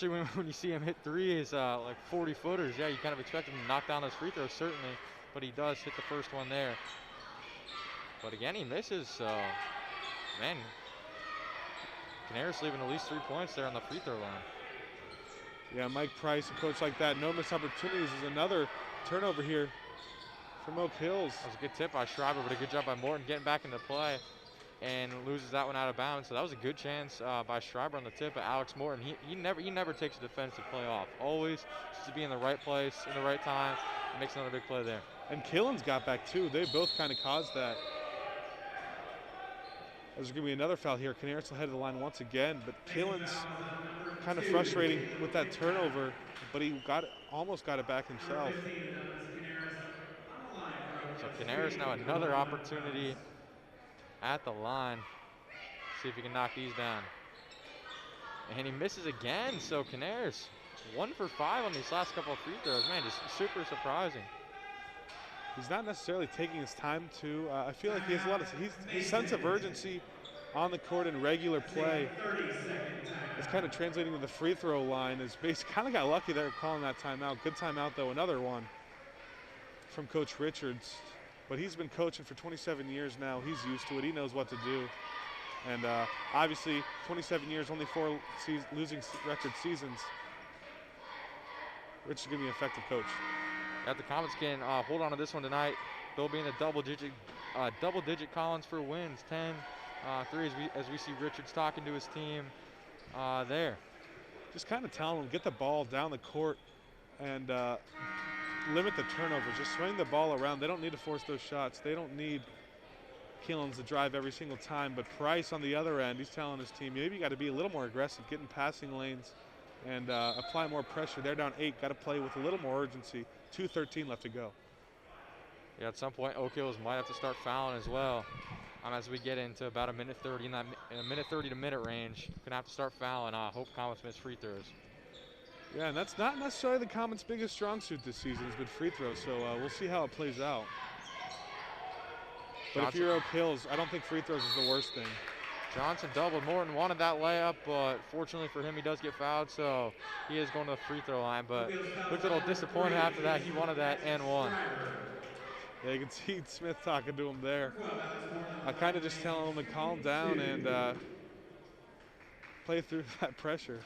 when you see him hit threes, like 40-footers. Yeah, you kind of expect him to knock down those free throws, certainly, but he does hit the first one there. But again, he misses, so, man, Canaris leaving at least 3 points there on the free throw line. Yeah, Mike Price, a coach like that, no missed opportunities, is another turnover here from Oak Hills. That was a good tip by Schreiber, but a good job by Morton getting back into play and loses that one out of bounds. So that was a good chance by Schreiber on the tip, but Alex Morton, he never takes a defensive play off. Always just to be in the right place, in the right time, and makes another big play there. And Killens got back too. They both kind of caused that. There's going to be another foul here. Canaris will head to the line once again, but Killens kind of frustrating with that turnover, but he almost got it back himself. So Canaris now another opportunity at the line. See if he can knock these down. And he misses again, so Canaris 1 for 5 on these last couple of free throws. Man, just super surprising. He's not necessarily taking his time to. I feel like he has a lot of his sense of urgency on the court in regular play. It's kind of translating to the free throw line. Is basically kind of got lucky there calling that timeout. Good timeout though, another one from Coach Richards. But he's been coaching for 27 years now. He's used to it. He knows what to do. And obviously, 27 years, only 4 losing record seasons. Rich is going to be an effective coach. The Comets can hold on to this one tonight. They'll be in the double-digit columns for wins, 10-3 as we see Richards talking to his team there. Just kind of telling them, get the ball down the court and limit the turnovers. Just swing the ball around. They don't need to force those shots. They don't need Keelan's the drive every single time, but Price on the other end, he's telling his team, maybe you got to be a little more aggressive, get in passing lanes, and apply more pressure. They're down 8, got to play with a little more urgency. 2:13 left to go. Yeah, at some point, Oak Hills might have to start fouling as well. As we get into about a minute 30 in that minute 30 to minute range, gonna have to start fouling. Hope Comets miss free throws. Yeah, and that's not necessarily the Comets' biggest strong suit this season has been free throws, so we'll see how it plays out. But if you're Oak Hills, I don't think free throws is the worst thing. Johnson doubled. Morton wanted that layup, but fortunately for him, he does get fouled, so he is going to the free throw line. But looked a little disappointed after that. He wanted that and one. Yeah, you can see Smith talking to him there. I kind of just telling him to calm down and play through that pressure.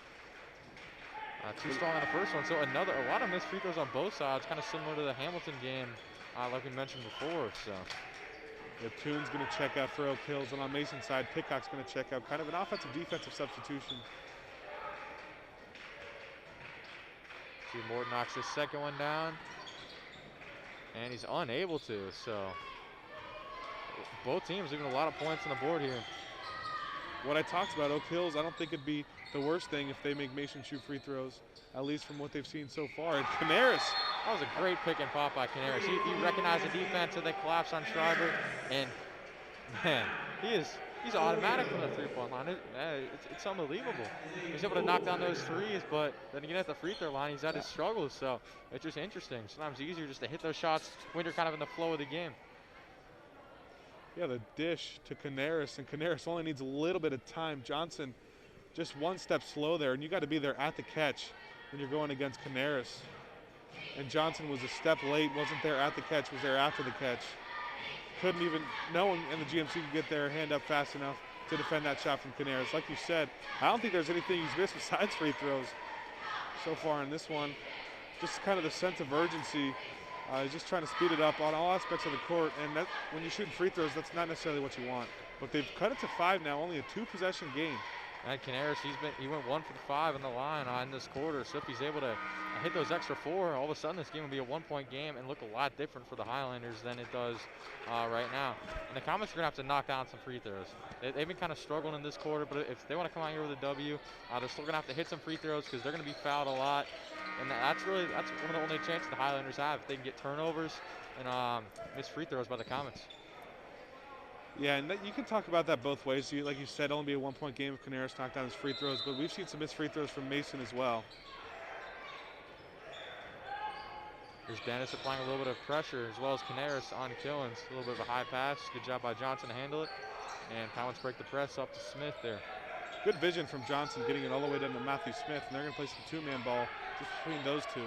Too strong on the first one, so a lot of missed free throws on both sides, kind of similar to the Hamilton game, like we mentioned before. So. Yeah, Toon's going to check out for Oak Hills, and on Mason's side, Pickcock's going to check out. Kind of an offensive-defensive substitution. See, Morton knocks his second one down, and he's unable to. So both teams leaving a lot of points on the board here. What I talked about, Oak Hills, I don't think it'd be the worst thing if they make Mason shoot free throws, at least from what they've seen so far. And Canaris. That was a great pick and pop by Canaris. He recognized the defense and they collapsed on Schreiber, and man, he's automatic from the three-point line. It's unbelievable. He's able to knock down those threes, but then again at the free throw line, he's had his struggles. So it's just interesting. Sometimes easier just to hit those shots when you're kind of in the flow of the game. Yeah, the dish to Canaris, and Canaris only needs a little bit of time. Johnson just one step slow there, and you got to be there at the catch when you're going against Canaris. And Johnson was a step late, wasn't there at the catch, was there after the catch. Couldn't even, no one in the GMC could get their hand up fast enough to defend that shot from Canaris. Like you said, I don't think there's anything he's missed besides free throws so far in this one. Just kind of the sense of urgency. He's just trying to speed it up on all aspects of the court, and that, when you're shooting free throws, that's not necessarily what you want. But they've cut it to 5 now, only a 2-possession game. And Canaris, he went 1 for 5 in the line in this quarter. So if he's able to hit those extra 4, all of a sudden this game will be a 1-point game and look a lot different for the Highlanders than it does right now. And the Comets are going to have to knock down some free throws. They've been kind of struggling in this quarter, but if they want to come out here with a W, they're still going to have to hit some free throws because they're going to be fouled a lot. And that's one of the only chances the Highlanders have if they can get turnovers and miss free throws by the Comets. Yeah, and you can talk about that both ways. Like you said, only be a 1-point game if Canaris knocked down his free throws, but we've seen some missed free throws from Mason as well. Here's Dennis applying a little bit of pressure as well as Canaris on Killens. A little bit of a high pass. Good job by Johnson to handle it. And Comets break the press up to Smith there. Good vision from Johnson getting it all the way down to Matthew Smith, and they're going to play some two-man ball just between those two.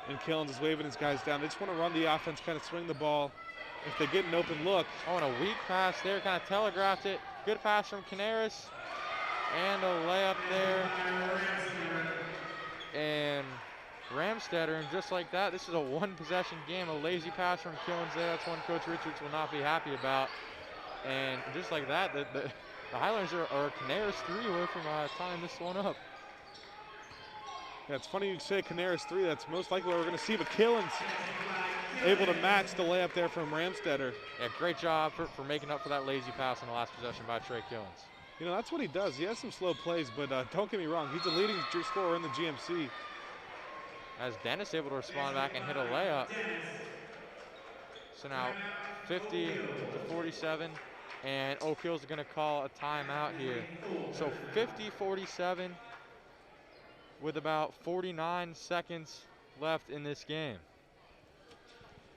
And Killens is waving his guys down. They just want to run the offense, kind of swing the ball. If they get an open look. Oh, and a weak pass there, kind of telegraphed it. Good pass from Canaris. And a layup there. And Ramstetter, and just like that, this is a 1-possession game. A lazy pass from Killens there. That's one Coach Richards will not be happy about. And just like that, the Highlanders are Canaris 3 away from tying this one up. Yeah, it's funny you say Canaris 3. That's most likely what we're going to see, but Killens able to match the layup there from Ramstetter. Yeah, great job for making up for that lazy pass on the last possession by Trey Killens. You know, that's what he does. He has some slow plays, but don't get me wrong. He's the leading scorer in the GMC. As Dennis able to respond back and hit a layup. So now 50-47, and Oak Hills are going to call a timeout here. So 50-47 with about 49 seconds left in this game.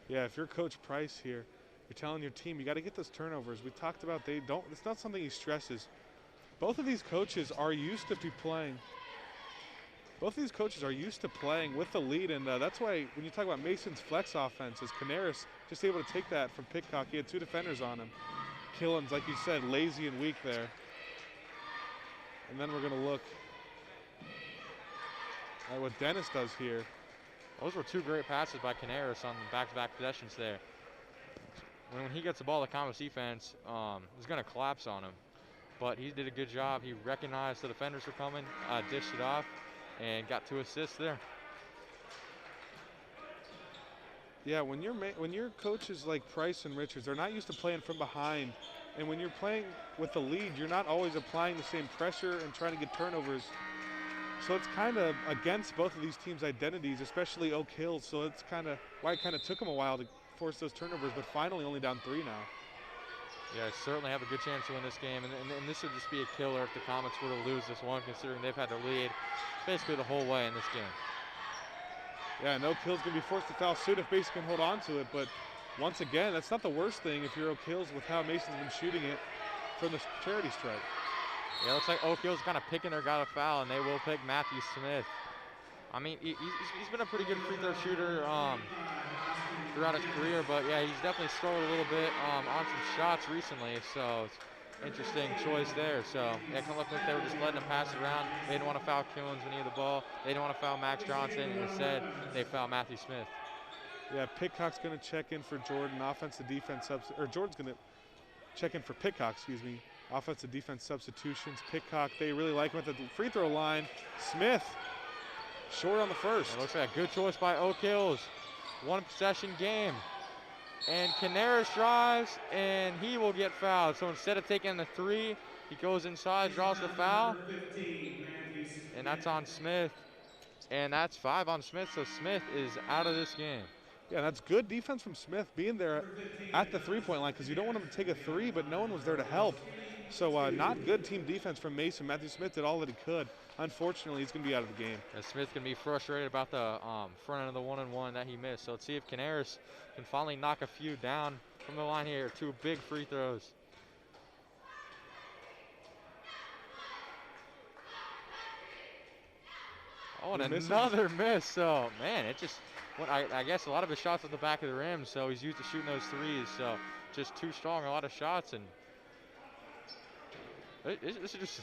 Yeah, if you're Coach Price here, you're telling your team you got to get those turnovers. We talked about it's not something he stresses. Both of these coaches are used to playing. Both of these coaches are used to playing with the lead, and that's why when you talk about Mason's flex offense, is Canaris just able to take that from Pickcock. He had 2 defenders on him. Killens, like you said, lazy and weak there. And then we're going to look at what Dennis does here. Those were 2 great passes by Canaris on the back-to-back possessions there. When he gets the ball, the Comets defense is going to collapse on him. But he did a good job. He recognized the defenders were coming, dished it off, and got 2 assists there. Yeah, when your coaches like Price and Richards, they're not used to playing from behind. And when you're playing with the lead, you're not always applying the same pressure and trying to get turnovers. So it's kind of against both of these teams' identities, especially Oak Hills. So it's kind of why it kind of took them a while to force those turnovers, but finally only down 3 now. Yeah, certainly have a good chance to win this game, and this would just be a killer if the Comets were to lose this one, considering they've had the lead basically the whole way in this game. Yeah, and Oak Hills going to be forced to foul suit if Mason can hold on to it, but once again, that's not the worst thing if you're Oak Hills with how Mason's been shooting it from the charity stripe. Yeah, it looks like Oak Hills kind of picking their guy to foul, and they will pick Matthew Smith. I mean, he's been a pretty good free throw shooter throughout his career, but yeah, he's definitely struggled a little bit on some shots recently, so it's interesting choice there. So yeah, it kind of looked like they were just letting him pass it around. They didn't want to foul Coons when he had the ball. They didn't want to foul Max Johnson, and instead they foul Matthew Smith. Yeah, Pitcock's going to check in for Jordan, offensive defense or Jordan's going to check in for Pitcock, excuse me. Offensive defense substitutions. Pitcock, they really like him at the free throw line. Smith, short on the first. It looks like a good choice by Oak Hills. One possession game. And Canaris drives, and he will get fouled. So instead of taking the 3, he goes inside, draws the foul. And that's on Smith. And that's 5 on Smith, so Smith is out of this game. Yeah, that's good defense from Smith being there at the three-point line because you don't want him to take a 3, but no one was there to help. So not good team defense from Mason. Matthew Smith did all that he could. Unfortunately, he's going to be out of the game. And Smith's going to be frustrated about the front end of the 1-and-1 that he missed. So let's see if Canaris can finally knock a few down from the line here. 2 big free throws. Oh, and another miss. So, man, it just, I guess a lot of his shots at the back of the rim, so he's used to shooting those 3s. So just too strong, a lot of shots, and this is just,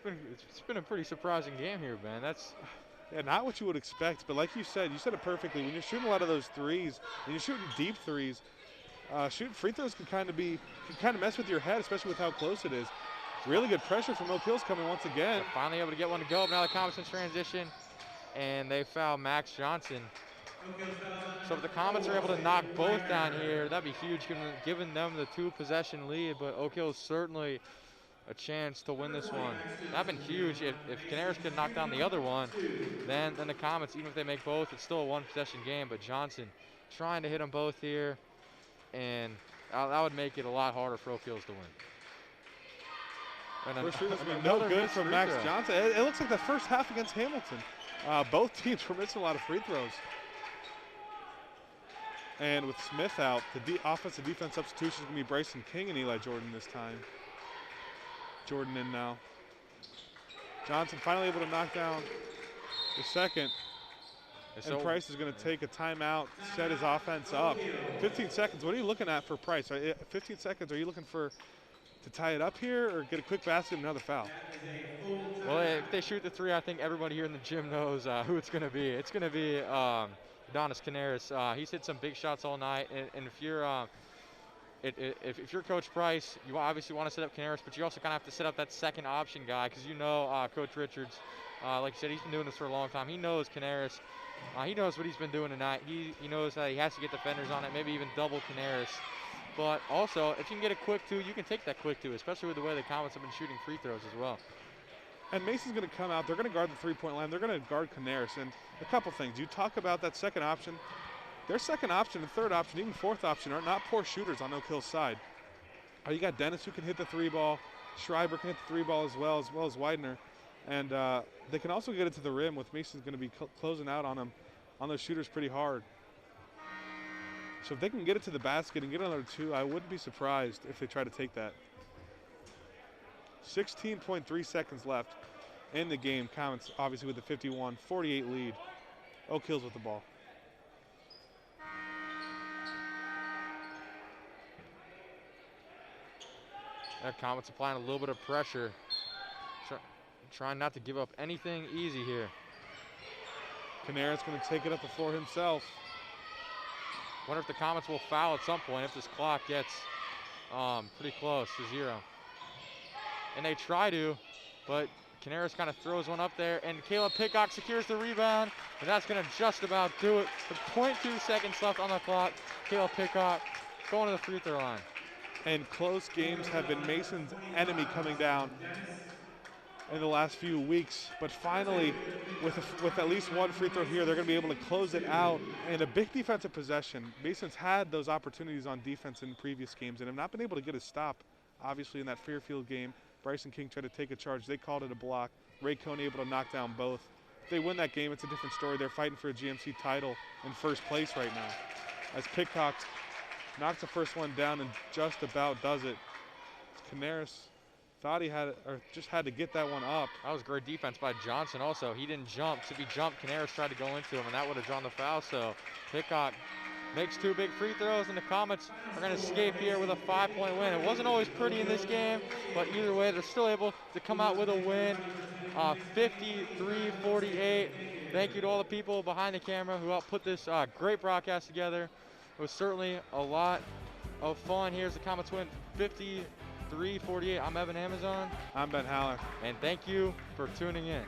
it's been a pretty surprising game here, man. That's not what you would expect, but like you said it perfectly. When you're shooting a lot of those 3s, when you're shooting deep 3s, shooting free throws can kind of mess with your head, especially with how close it is. Really good pressure from Oak Hills coming once again. They're finally able to get one to go. Now the Comets in transition, and they foul Max Johnson. So if the Comets are able to knock both down here, that'd be huge, giving them the 2-possession lead. But Oak Hills certainly a chance to win this one. That'd been huge. If Canaris could knock down the other one, then the Comets, even if they make both, it's still a 1-possession game. But Johnson trying to hit them both here, and that would make it a lot harder for Oak Hills to win. First free throw no good from Max Johnson. It looks like the first half against Hamilton. Both teams were missing a lot of free throws. And with Smith out, the offensive defense substitution is going to be Bryson King and Eli Jordan this time. Jordan in now. Johnson finally able to knock down the second. And Price is going to take a timeout, set his offense up. 15 seconds. What are you looking at for Price? 15 seconds. Are you looking to tie it up here or get a quick basket and another foul? Well, if they shoot the 3, I think everybody here in the gym knows who it's going to be. It's going to be Adonis Canaris. He's hit some big shots all night, and if you're if you're Coach Price, you obviously want to set up Canaris, but you also kind of have to set up that second option guy because you know Coach Richards, like you said, he's been doing this for a long time. He knows Canaris. He knows what he's been doing tonight. He knows that he has to get defenders on it, maybe even double Canaris. But also, if you can get a quick 2, you can take that quick 2, especially with the way the Comets have been shooting free throws as well. And Mason's going to come out. They're going to guard the three-point line. They're going to guard Canaris. And a couple things. You talk about that second option. Their second option and third option, even fourth option, are not poor shooters on Oak Hill's side. You got Dennis who can hit the 3-ball. Schreiber can hit the 3-ball as well as Widener. And they can also get it to the rim with Mason's going to be closing out on them, on those shooters pretty hard. So if they can get it to the basket and get another 2, I wouldn't be surprised if they try to take that. 16.3 seconds left in the game. Comets obviously with the 51-48 lead. Oak Hills with the ball. Comets applying a little bit of pressure. Trying not to give up anything easy here. Canaris going to take it up the floor himself. Wonder if the Comets will foul at some point if this clock gets pretty close to 0. And they try to, but Canaris kind of throws one up there, and Caleb Pickcock secures the rebound, and that's going to just about do it. With 0.2 seconds left on the clock, Caleb Pickcock going to the free throw line. And close games have been Mason's enemy coming down in the last few weeks, but finally, with at least one free throw here, they're going to be able to close it out. And a big defensive possession. Mason's had those opportunities on defense in previous games and have not been able to get a stop. Obviously, in that Fairfield game, Bryson King tried to take a charge. They called it a block. Ray Coney able to knock down both. If they win that game, it's a different story. They're fighting for a GMC title in first place right now. As Pickcock knocks the first one down and just about does it. Canaris thought he had it, or just had to get that one up. That was great defense by Johnson also. He didn't jump. So if he jumped, Canaris tried to go into him, and that would have drawn the foul. So Pickcock makes 2 big free throws, and the Comets are going to escape here with a 5-point win. It wasn't always pretty in this game, but either way, they're still able to come out with a win, 53-48. Thank you to all the people behind the camera who helped put this great broadcast together. It was certainly a lot of fun. Here's the Comets win 53-48. I'm Evan Amazon. I'm Ben Haller. And thank you for tuning in.